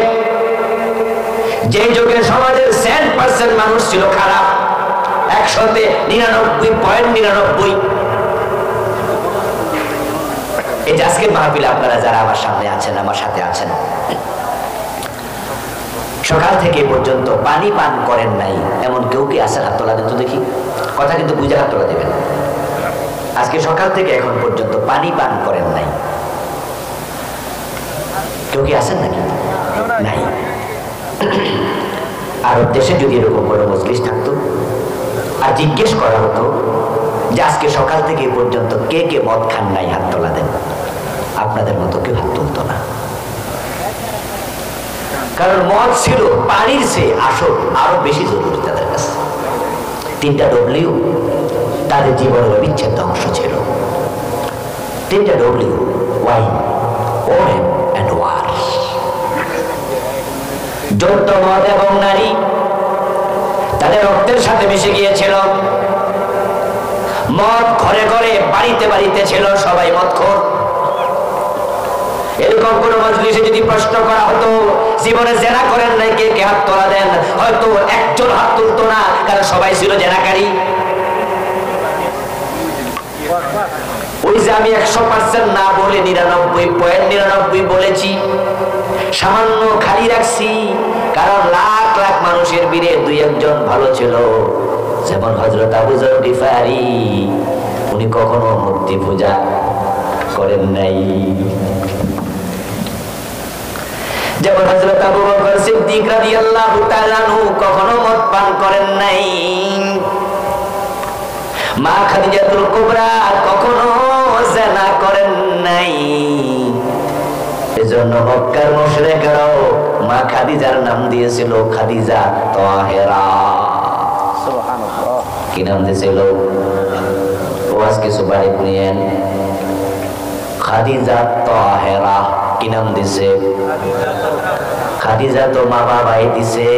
যে যুগে সমাজের 100% মানুষ ছিল খারাপ, 199.99। এই যে আজকের মাহফিলে আপনারা যারা আমার সামনে আছেন, আমার সাথে আছেন, সকাল থেকে পর্যন্ত পানি পান করেন নাই এমন কেউ কি আছেন? হাত তোলা দেন তো দেখি। কথা কিন্তু বুঝে হাত তোলা দেবেন। আজকে সকাল থেকে এখন পর্যন্ত পানি পান করেন নাই কেউ কি আছেন নাকি? নাই। আরব দেশে যদি এরকম বড় মজলিস থাকতো আর জিজ্ঞেস করা হতো যে আজকে সকাল থেকে পর্যন্ত কে কে মদ খান নাই, হাত তোলা দেন, আপনাদের মতো কেউ হাত তুলতো না। কারণ মদ ছিল পানির চেয়ে আসল আরো বেশি জরুরি তাদের কাছে। 3টা ডব্লিউ তাদের জীবনের অবিচ্ছেদ্য অংশ ছিল। 3টা ডব্লিউ, ওয়াইন, ওয়েন এন্ড ওয়ার। যৌথ মদ এবং নারী তাদের রক্তের সাথে মিশে গিয়েছিল। মদ ঘরে ঘরে, বাড়িতে বাড়িতে ছিল, সবাই মদখোর। এরকম কোন মজলিসে যদি প্রশ্ন করা হতো জীবনে জেনা করেন নাই কে কে, হাত তোলা দেন, হয়তো একজন হাত তুলতো না, কারণ সবাই ছিল জেনাকারী। ওই যে আমি 100% না বলে 99.99 বলেছি, সামান্য খালি রাখছি, কারণ লাখ লাখ মানুষের ভিড়ে 2-1 জন ভালো ছিল। যেমন হযরত আবু যর গিফারি, উনি কখনো মূর্তি পূজা করেন নাই। যেমন হযরত আবু বকর সিদ্দিক রাদিয়াল্লাহু তাআলা আনহু কখনো মদ পান করেন নাই। মা খাদিজাতুল কুবরা কখনো জিনা করেন নাই। এজন্য মক্কার মুশরিকরাও মা খাদিজার নাম দিয়েছিল খাদিজা তাহেরা। সুবহানাল্লাহ। কি নাম দিয়েছিল? ওয়াজ কিছু বাড়ি নিয়েন, খাদিজা তাহেরা। কি নাম দিছে? খাদিজা তো মা বাবাই দিছে,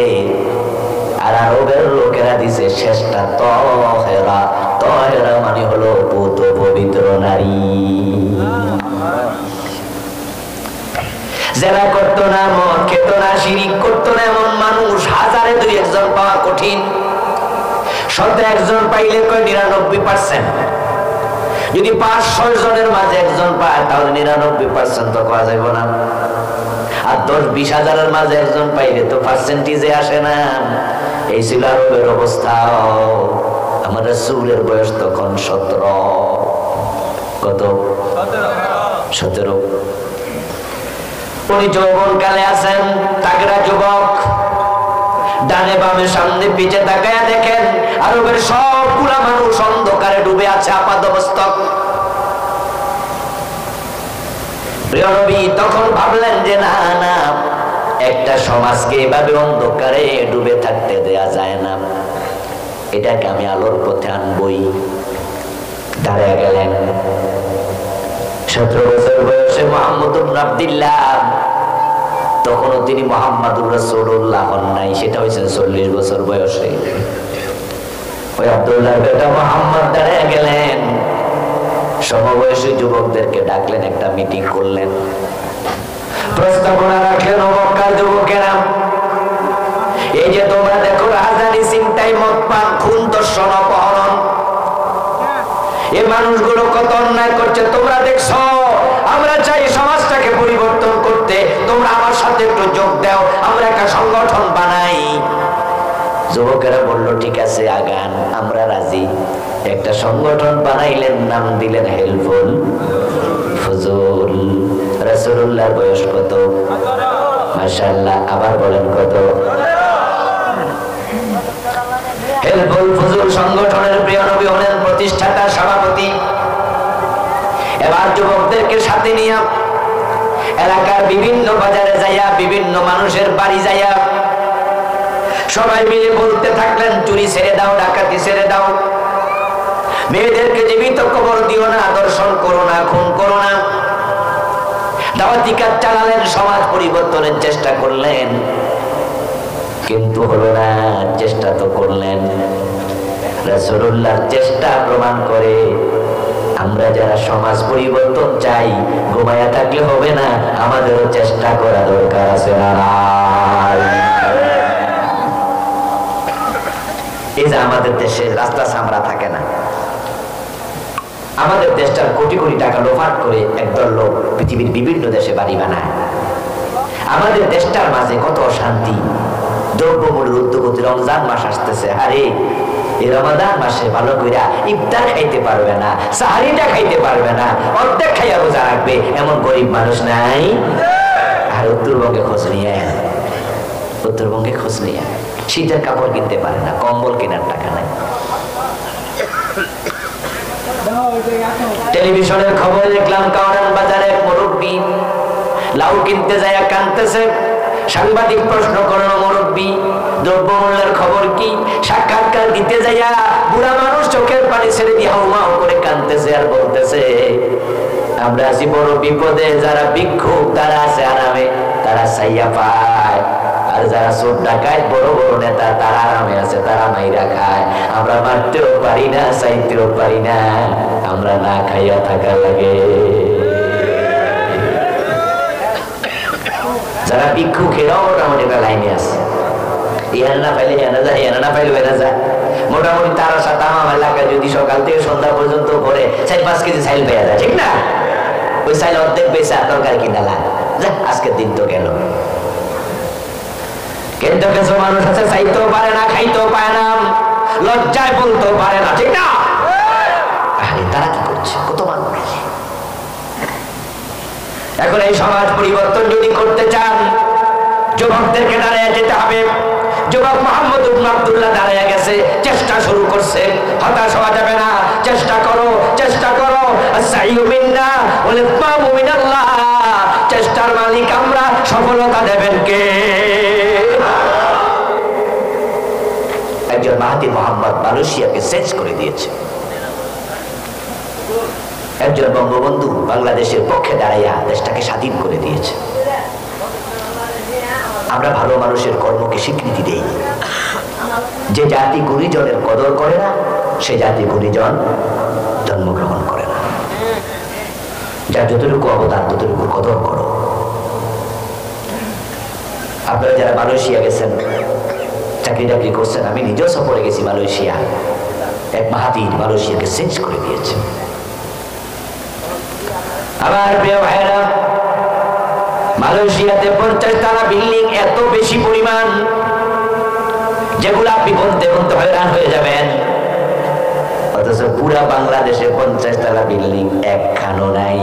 আর আরবের লোকেরা দিছে শেষটা তাহেরা। তাহেরা মানে হলো পুত পবিত্র নারী। যারা করতো না, মদ খেত না, শিরিক করতো না, এমন মানুষ হাজারে 2-1 জন পাওয়া কঠিন। 100 জন পাইলে কয় 99%। যদি 5-6 জনের মাঝে 1 জন পায় তাহলে 99% তো পাওয়া যাবে না। আর 10-20 হাজারের মাঝে 1 জন পাইলে তো পার্সেন্টেজে আসে না। এই ছিল আরবের অবস্থা। আমার রাসূলের বয়স তখন 17। কত? 17। উনি যৌবনকালে আছেন, তাগড়া যুবক। ডানে বামে সামনে পিছে তাকায়া দেখেন আরবের সবগুলা মানুষ অন্ধকারে ডুবে আছে, আপাদমস্তক। প্রিয় নবী তখন ভাবলেন যে না না, একটা সমাজকে এভাবে অন্ধকারে ডুবে থাকতে দেয়া যায় না, এটাকে আমি আলোর পথে আনবই। দাঁড়িয়ে গেলেন, 17 বছর বয়সে মুহাম্মদ ইবনে আব্দুল্লাহ, তখনও তিনি মুহাম্মাদুর রাসূলুল্লাহ হন নাই, সেটা হয়েছে 40 বছর বয়সে। ওই আব্দুল্লাহর বেটা মুহাম্মদ দাঁড়িয়ে গেলেন, সমবয়সী যুবকদেরকে ডাকলেন, একটা মিটিং করলেন, প্রস্তাবনা রাখলেন, ও মক্কার যুবকেরা, এই যে তোমরা দেখো রাজধানী চিন্তায় মদ পান, খুন, দর্শন, অপহরণ, এই মানুষগুলো কত অন্যায় করছে তোমরা দেখছো। আমরা চাই সমাজটাকে পরিবর্তন করতে, তোমরা আমার সাথে একটু যোগ দাও, আমরা একটা সংগঠন বানাই। যুবকেরা বলল ঠিক আছে আগান, আমরা রাজি। একটা সংগঠন বানাইলেন, নাম দিলেন হেল্পফুল ফুজুল। রাসূলুল্লাহর বয়স কত? মাশাআল্লাহ, আবার বলেন কত? হেল্পফুল ফুজুল সংগঠনের প্রিয় নবী হলেন প্রতিষ্ঠাতা, সভাপতি। এবার যুবকদেরকে সাথে নিয়ে এলাকার বিভিন্ন বাজারে যাইয়া, বিভিন্ন মানুষের বাড়ি যাইয়া সবাই মিলে বলতে থাকলেন, চুরি ছেড়ে দাও, ডাকাতি ছেড়ে দাও, মেয়েদেরকে জীবিত কবর দিও না, দর্শন করো না, খুন করো না। দাওয়াতি কাজ চালালেন, সমাজ পরিবর্তনের চেষ্টা করলেন, কিন্তু হলো না। চেষ্টা তো করলেন। রাসূলুল্লাহর চেষ্টা প্রমাণ করে আমরা যারা সমাজ পরিবর্তন চাই, ঘুমায়া থাকলে হবে না, আমাদেরও চেষ্টা করা দরকার আছে না? এই যে আমাদের দেশে রাস্তা সামরা থাকে না, আমাদের দেশটার কোটি কোটি টাকা লোপাট করে একদল লোক পৃথিবীর বিভিন্ন দেশে বাড়ি বানায়। আমাদের দেশটার মাঝে কত শান্তি, দ্রব্যমূল্যের ঊর্ধ্বগতি। রমজান মাস আসতেছে, আরে এই রমাদান মাসে ভালো কইরা ইফতার খাইতে পারবে না, সাহারিটা খাইতে পারবে না, অর্ধেক খাইয়া রোজা রাখবে, এমন গরিব মানুষ নাই। আর উত্তরবঙ্গে খোঁজ নিয়ে, উত্তরবঙ্গে খোঁজ নিয়ে শীতের কাপড় কিনতে পারে না, কম্বল কেনার টাকা নাই। টেলিভিশনের খবরে দেখলাম কাওরান বাজারে এক মুরব্বী লাউ কিনতে যায় কাঁদতেছে। সাংবাদিক প্রশ্ন করলো, মুরব্বী দ্রব্যমূল্যের খবর কি? সাক্ষাৎকার দিতে যাইয়া বুড়া মানুষ চোখের পানি ছেড়ে দিয়ে হাউমাউ করে কাঁদতেছে আর বলতেছে, আমরা আছি বড় বিপদে, যারা ভিক্ষুক তারা আছে আরামে, তারা ছাইয়া পায়, আর যারা চোর ডাকাত বড় বড় নেতা তারা আরামে আছে, তারা মাইরা খায়। আমরা মারতেও পারি না, চাইতেও পারি না, আমরা না খাইয়া থাকা লাগে। যারা ভিক্ষুক এরাও মোটামুটি একটা লাইনে আছে, ইহান না পাইলে এনা যায়, এনা না পাইলে এনা যায়। মোটামুটি তারা সাথে আমার এলাকায় যদি সকাল থেকে সন্ধ্যা পর্যন্ত করে 4-5 কেজি চাইল পেয়ে যায়, ঠিক না? ওই চাইল অর্ধেক বেচে তরকারি কিনা লাগ, আজকের দিন তো গেল। কিন্তু কিছু মানুষ আছে চাইতেও পারে না, খাইতেও পারে না, লজ্জায় বলতেও পারে না, ঠিক না? আরে তারা কি করছে? কত মানুষ। এখন এই সমাজ পরিবর্তন যদি করতে চান, যুবকদেরকে দাঁড়িয়ে যেতে হবে। যুবক মুহাম্মদ ইবনে আব্দুল্লাহ দাঁড়িয়ে গেছে, চেষ্টা শুরু করছে। হতাশ হওয়া যাবে না, চেষ্টা করো, চেষ্টা করো। আস-সাইয়ু মিন্না ওয়াল ইতমামু মিনাল্লাহ। চেষ্টার মালিক আমরা, সফলতা দেবেন কে? একজন মাহাতির মোহাম্মদ মালয়েশিয়াকে চেঞ্জ করে দিয়েছে। একজন বঙ্গবন্ধু বাংলাদেশের পক্ষে দাঁড়াইয়া দেশটাকে স্বাধীন করে দিয়েছে। আমরা ভালো মানুষের কর্মকে স্বীকৃতি দেই। যে জাতি গুণীজনের কদর করে না, সে জাতি গুণীজন জন্মগ্রহণ করে না। যার যতটুকু অবদান ততটুকু কদর করো। আপনারা যারা মালয়েশিয়া গেছেন, চাকরি টাকরি করছেন, আমি নিজেও সফরে গেছি মালয়েশিয়া। এক মাহাতির মালয়েশিয়াকে চেঞ্জ করে দিয়েছে। আমার প্রিয় ভাইরা, মালয়েশিয়াতে 50 তলা বিল্ডিং, এত বেশি পরিমাণ, যেগুলো আপনি বলতে বলতে হয়রান হয়ে যাবেন। অথচ পুরা বাংলাদেশে 50 তলা বিল্ডিং একখানো নাই।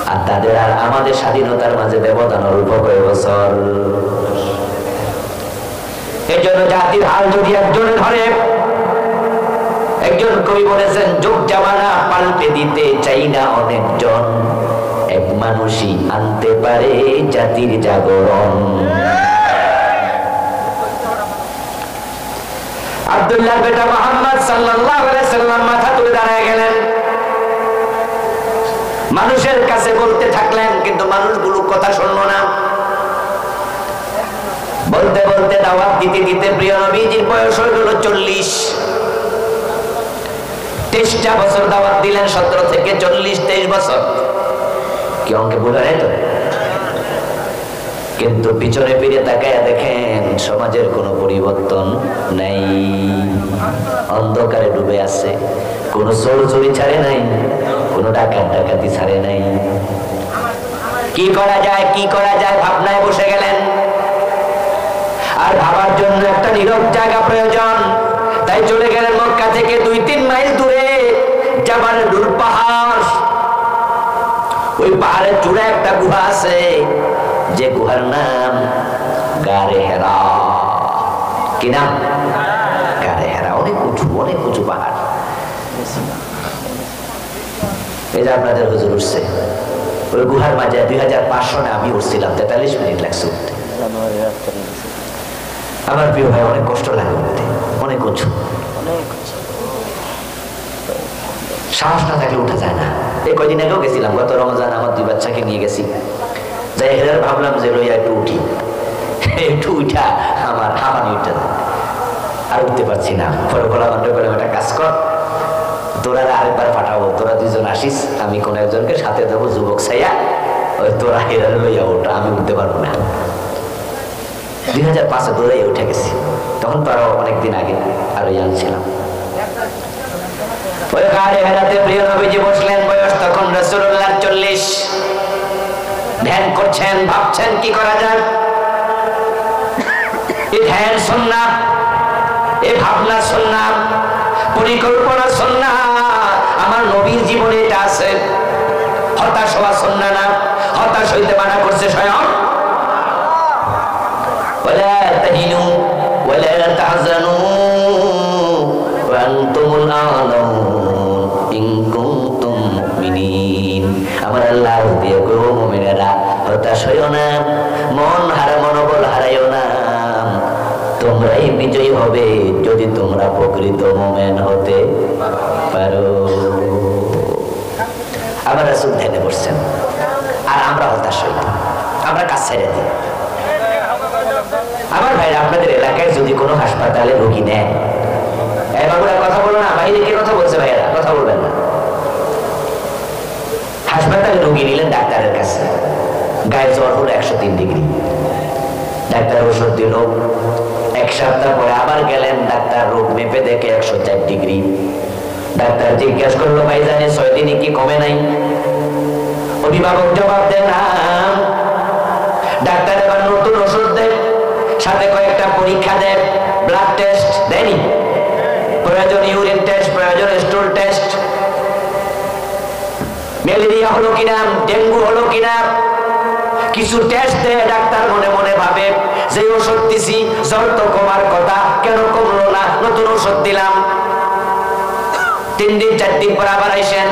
আর তাদের আর আমাদের স্বাধীনতার মাঝে ব্যবধান অল্প কয়েক বছর। এই জন্য জাতির হাল যদি একজনে ধরে, একজন কবি বলেছেন, যুগ জামানা পাল্টে দিতে চাই না অনেকজন, এক মানুষই আনতে পারে জাতির জাগরণ। আব্দুল্লাহ বেটা মুহাম্মদ সাল্লাল্লাহু আলাইহি সাল্লাম মাথা তুলে দাঁড়িয়ে গেলেন। মানুষের কাছে বলতে থাকলেন, কিন্তু মানুষগুলো কথা শুনলো না। বলতে বলতে দাওয়াত দিতে দিতে প্রিয় নবীজির বয়স হয়ে গেল 40। 23টা বছর দাওয়াত দিলেন, 17 থেকে 40, 23 বছর। কি অঙ্কে বোঝা যায় তো? কিন্তু পিছনে ফিরে তাকায় দেখেন সমাজের কোনো পরিবর্তন নাই, অন্ধকারে ডুবে আছে। কোনো চোর-চুরি ছাড়ে নাই, কোনো ডাকাতি ছাড়ে নাই। কি করা যায়, কি করা যায় ভাবনায় বসে গেলেন। আর ভাবার জন্য একটা নীরব জায়গা প্রয়োজন, তাই চলে গেলেন মক্কা থেকে 2-3 মাইল দূরে জাবাল নূর পাহাড়। ওই পাহাড়ের চূড়ায় একটা গুহা আছে, যে গুহার নাম গারে হেরা। কি নাম? গারে হেরা। অনেক উঁচু পাহাড়। এই যে আপনাদের হুজুর উঠছে ওই গুহার মাঝে 2005 সনে আমি উঠছিলাম, 43 মিনিট লাগছে উঠতে। আমার প্রিয় ভাই, অনেক কষ্ট লাগে উঠতে, অনেক উঁচু, সাহস না থাকলে উঠা যায় না। এই কয়দিন আগেও গেছিলাম, গত রমজান আমার 2 বাচ্চাকে নিয়ে গেছি। যাই হেরার ভাবলাম যে লইয়া একটু উঠি, একটু উঠা আমার হাঁপানি উঠতে আর উঠতে পারছি না। পরে বলা বন্ধ করে একটা কাজ কর, তোরা আরেকবার পাঠাবো, তোরা 2 জন আসিস, আমি কোন একজনকে সাথে দেবো, যুবক ছাইয়া, ওই তোরা হেরার লইয়া ওটা, আমি উঠতে পারবো না। 2005-এ দৌড়াইয়া উঠে গেছি, তখন তো আরো অনেকদিন আগে, আরো ইয়াং ছিলাম। ওই গাড়ি হেরাতে প্রিয় নবীজি বসলেন, বয়স তখন রাসূলুল্লাহ 40। ধ্যান করছেন, ভাবছেন কি করা যায়। এই ধ্যান সুন্নাত, এই ভাবনা সুন্নাত, পরিকল্পনা সুন্নাত। আমার নবীর জীবনে এটা আছে। হতাশ হওয়া সুন্নাত না, হতাশ হইতে মানা করছে স্বয়ং। ওয়ালা তাহিনু ওয়ালা তাহজানু ওয়া আনতুমুল আ'লাউন ইন কুনতুম মুমিনিন। আমার আল্লাহ দিয়ে গো মুমিনেরা, হতাশ হইও না, মনোবল হারাইও না। তোমরাই বিজয়ী হবে যদি তোমরা প্রকৃত মুমিন হতে পারো। আবার রাসূল ধ্যানে বসছেন, আর আমরা হতাশ হই, আমরা কাজ ছেড়ে দিই। আমার ভাইরা, আপনাদের এলাকায় যদি কোনো হাসপাতালে রোগী নেন, বাবুরা কথা বলো না, বাইরে কে কথা বলছে? ভাইয়েরা কথা বলবেন না। হাসপাতালে রোগী নিলেন ডাক্তারের কাছে, গায়ে জ্বর হলো 103 ডিগ্রি, ডাক্তার ওষুধ দিল। 1 সপ্তাহ পরে আবার গেলেন, ডাক্তার রোগ মেপে দেখে 104 ডিগ্রি। ডাক্তার জিজ্ঞাসা করলো, ভাইজানে 6 দিনে কি কমে নাই? অভিভাবক জবাব দেন না। ডাক্তার এবার নতুন ওষুধ দেয়, সাথে কয়েকটা পরীক্ষা দেয়, ব্লাড টেস্ট দেয়নি, প্রয়োজন ইউরিন টেস্ট, প্রয়োজন স্টুল টেস্ট, ম্যালেরিয়া হলো কিনা, ডেঙ্গু হলো কিনা, কিছু টেস্ট দেয়। ডাক্তার মনে মনে ভাবে যে ওষুধ দিছি, জ্বর তো কমার কথা, কেন কমলো না? নতুন ওষুধ দিলাম। 3 দিন 4 দিন পর আবার আইসেন,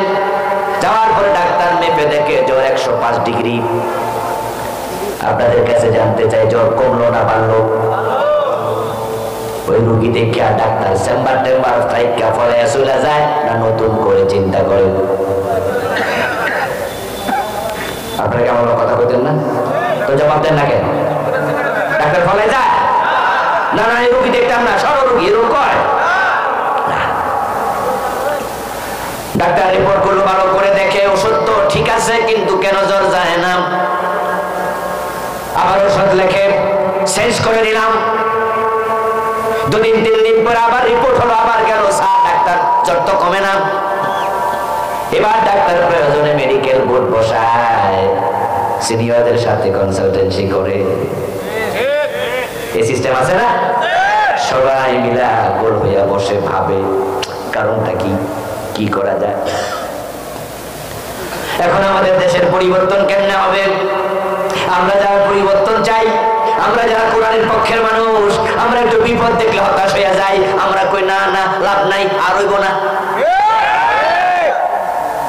যাওয়ার পরে ডাক্তার মেপে দেখে জ্বর 105 ডিগ্রি। আপনাদের কাছে জানতে চাই, জ্বর কমলো না বাড়লো? ওই রুগী দেখে আর ডাক্তার চেম্বার টেম্বার ফাইকা ফলে চলে যায় না নতুন করে চিন্তা করে? আপনারা কেমন কথা বলতেন না? তো জবাব দেন না কেন? ডাক্তার ফলে যায় না? না, এই রুগী দেখতাম না, সব রুগী এরকম করে। ডাক্তার রিপোর্ট গুলো ভালো করে দেখে, ওষুধ তো ঠিক আছে, কিন্তু কেন জ্বর যায় না? আবার ওষুধ লেখে, চেঞ্জ করে নিলাম। 2 দিন 3 দিন পর আবার রিপোর্ট হলো, আবার গেল, ডাক্তার জ্বর তো কমে না। এবার ডাক্তার প্রয়োজনে মেডিকেল বোর্ড বসায়, সিনিয়রদের সাথে কনসালটেন্সি করে। এই সিস্টেম আছে না? সবাই মিলা গোল হইয়া বসে ভাবে কারণটা কি, কি করা যায়। এখন আমাদের দেশের পরিবর্তন কেমনে হবে? আমরা যারা পরিবর্তন চাই, আমরা যারা কোরআনের পক্ষের মানুষ, আমরা একটু বিপদ দেখলে হতাশ হইয়া যাই। আমরা কই না না, লাভ নাই, আর হইব না।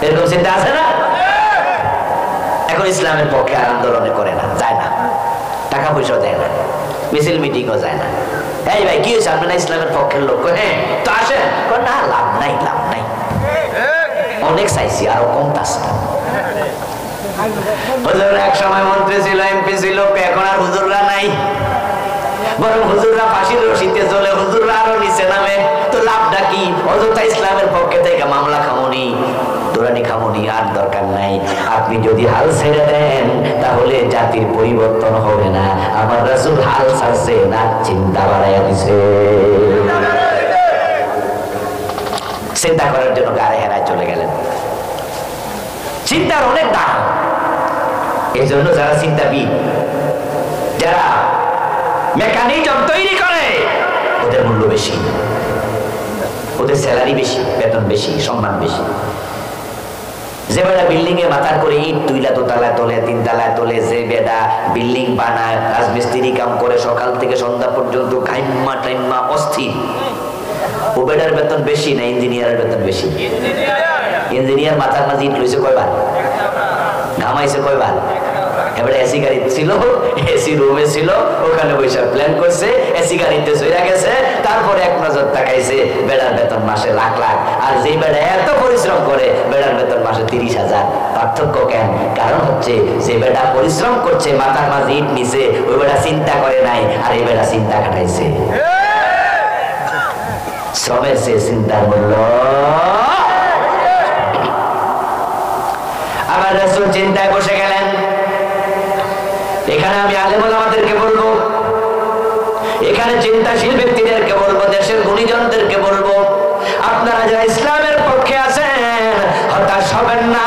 এরকম চিন্তা আছে না? এখন ইসলামের পক্ষে আর আন্দোলনে করে না, যায় না, টাকা পয়সা দেয় না, মিছিল মিটিংও যায় না। এই ভাই কি হয়েছে, আপনারা ইসলামের পক্ষের লোক? হ্যাঁ তো আসেন। না, লাভ নাই, লাভ নাই, অনেক চাইছি, আরো কমতাছে। হুজুর এক সময় মন্ত্রী ছিল, এমপি ছিল, এখন আর হুজুররা নাই। বরং হুজুররা ফাঁসির রশিতে চলে, হুজুররা আরো নিচে নামে। তো লাভটা কি? অযথা ইসলামের পক্ষে থেকে মামলা খামুনি, দৌড়ানি খামুনি, আর দরকার নাই। আপনি যদি হাল ছেড়ে দেন তাহলে জাতির পরিবর্তন হবে না। আমার রাসূল হাল ছাড়ছে না, চিন্তা বাড়াইয়া দিছে। চিন্তা করার জন্য গাড়ি হেরায় চলে গেলেন। চিন্তার অনেক দাম। এই জন্য যারা চিন্তাবিদ, যারা মেকানিজম তৈরি করে, ওদের মূল্য বেশি, ওদের স্যালারি বেশি, বেতন বেশি, সম্মান বেশি। যে বেটা বিল্ডিং এ মাথার করে ইট দুইলা দোতলায় তোলে, তিনতলায় তোলে, যে বেটা বিল্ডিং বানায়, রাজমিস্ত্রি কাম করে সকাল থেকে সন্ধ্যা পর্যন্ত, কাইম্মা টাইম্মা অস্থির, ও বেটার বেতন বেশি না ইঞ্জিনিয়ারের বেতন বেশি? ইঞ্জিনিয়ার মাথার মাঝে ইট লইছে কয়বার, ঘামাইছে কয়বার? এবারে এসি গাড়ি ছিল, এসি রুমে ছিল, ওখানে বসে প্ল্যান করছে, এসি গাড়িতে চলে গেছে, তারপরে এক নজর তাকাইছে, বেড়ার বেতন মাসে লাখ লাখ। আর যে বেড়া এত পরিশ্রম করে, বেড়ার বেতন মাসে 30,000। পার্থক্য কেন? কারণ হচ্ছে যে বেড়া পরিশ্রম করছে, মাথার মাঝে ইট নিছে, ওই বেড়া চিন্তা করে নাই, আর এই বেড়া চিন্তা কাটাইছে। শ্রমের সে চিন্তার মূল্য। আমার রাসূল চিন্তায় বসে গেলেন। এখানে আমি আলেম ওলামাদেরকে বলবো, এখানে চিন্তাশীল ব্যক্তিদেরকে বলবো, দেশের গুণীজনদেরকে বলবো, আপনারা যারা ইসলামের পক্ষে আছেন, হতাশ হবেন না,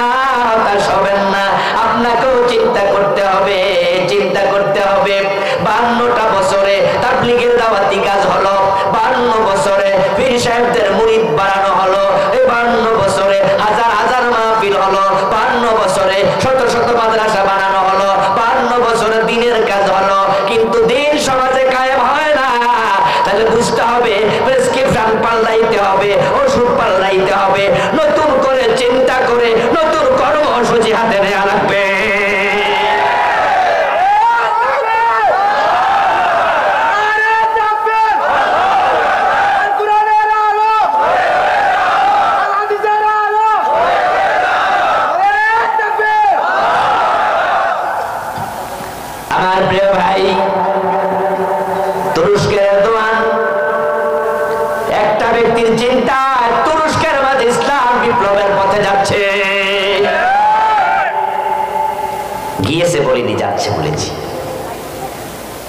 হতাশ হবেন না। আপনাকেও চিন্তা করতে হবে, চিন্তা করতে হবে। 52টা বছরে তাবলীগের দাওয়াতি কাজ হলো, 52 বছরে পীর সাহেবদের মুরিদ বানানো হলো, এই 52 বছরে হাজার হাজার মাহফিল হলো, 52 বছরে শত শত মাদ্রাসা বানানো হলো, 52 বছরে দিনের কাজ হলো, কিন্তু দিন সমাজে কায়েম হয় না। তাহলে বুঝতে হবে, প্রেসক্রিপশন পাল্টাইতে হবে, ওষুধ পাল্টাইতে হবে, নতুন করে চিন্তা করে নতুন কর্মসূচি হাতে নেওয়া লাগবে। আমার প্রিয় ভাই, তুরস্কের এরদোয়ান, একটা ব্যক্তির চিন্তা, তুরস্কের মাঝে ইসলাম বিপ্লবের পথে যাচ্ছে। গিয়েছে বলিনি, যাচ্ছে বলেছি।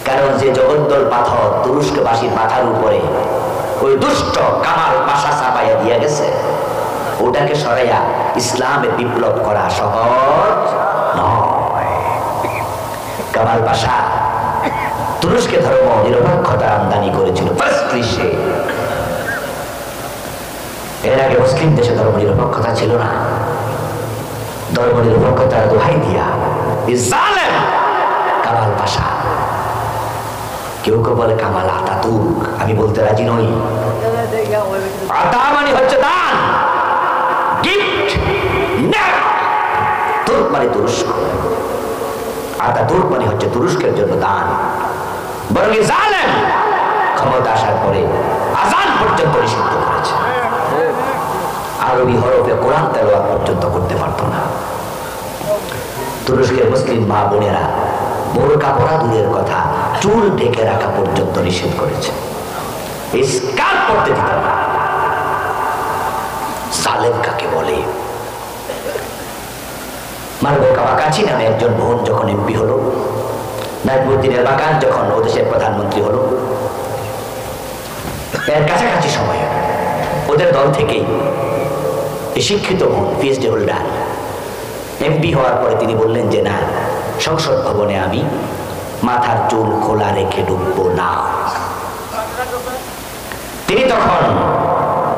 কারণ যে জগদ্দল পাথর তুরস্কবাসীর মাথার উপরে ওই দুষ্ট কামাল পাশা চাপাইয়া দিয়ে গেছে, ওটাকে সরাইয়া ইসলামের বিপ্লব করা সহজ নয়। কামাল পাশা তুরস্কে ধর্ম নিরপেক্ষতা আমদানি করেছিল ফার্স্ট ক্লিশে। এর আগে মুসলিম দেশে ধর্ম নিরপেক্ষতা ছিল না। ধর্ম নিরপেক্ষতার দোহাই দিয়া জালেম কামাল পাশা, কেউ কেউ বলে কামাল আতাতুর্ক, আমি বলতে রাজি নই। আতা মানে হচ্ছে দান, গিফট, তুর্ক মানে তুরস্ক, আতাতুর্ক মানে হচ্ছে তুরস্কের জন্য দান। বরং জালেম ক্ষমতা আসার পরে আযান পর্যন্ত নিষিদ্ধ করেছে, আরবি হরফে কোরআন তেলাওয়াত পর্যন্ত করতে পারত না। তুরস্কের মুসলিম মা বোনেরা বোরকা পরা দূরের কথা, চুল ঢেকে রাখা পর্যন্ত নিষেধ করেছে, স্কার্ফ পরতে দিত না। জালেম কাকে বলে? মারবুকা বাকাচি নামে একজন বোন যখন এমপি হলো, নাজমুদ্দিনের বাগান যখন ও দেশের প্রধানমন্ত্রী হলো, এর কাছাকাছি সময়ে ওদের দল থেকেই শিক্ষিত বোন, পিএইচডি হোল্ডার, এমপি হওয়ার পরে তিনি বললেন যে না, সংসদ ভবনে আমি মাথার চুল খোলা রেখে ঢুকবো না। তিনি তখন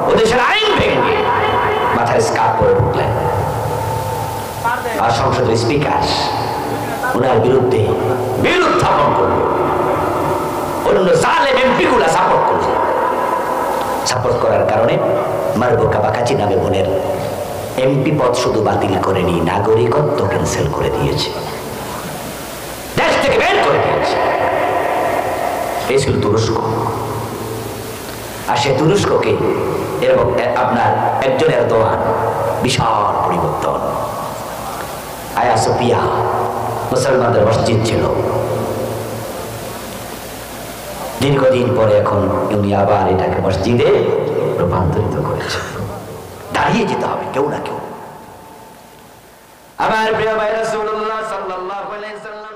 ও দেশের আইন ভেঙে মাথায় স্কার্ফ পরে ঢুকলেন। আর সংসদের স্পিকার ওনার বিরুদ্ধে বিল উত্থাপন করলো, অন্য জালেম এমপি গুলা সাপোর্ট করলো। সাপোর্ট করার কারণে মারবুকা বাকাচি নামে বোনের এমপি পদ শুধু বাতিল করেনি, নাগরিকত্ব ক্যান্সেল করে দিয়েছে, দেশ থেকে বের করে দিয়েছে। এই ছিল তুরস্ক। আর সে তুরস্ককে এরকম আপনার একজন এরদোয়ান, বিশাল পরিবর্তন। আয়া সোফিয়া মুসলমানদের মসজিদ ছিল। দীর্ঘদিন পরে এখন উনি আবার এটাকে মসজিদে রূপান্তরিত করেছে। দাঁড়িয়ে যেতে হবে কেউ না কেউ। আমার প্রিয় ভাই রাসূলুল্লাহ সাল্লাল্লাহু আলাইহি ওয়াসাল্লাম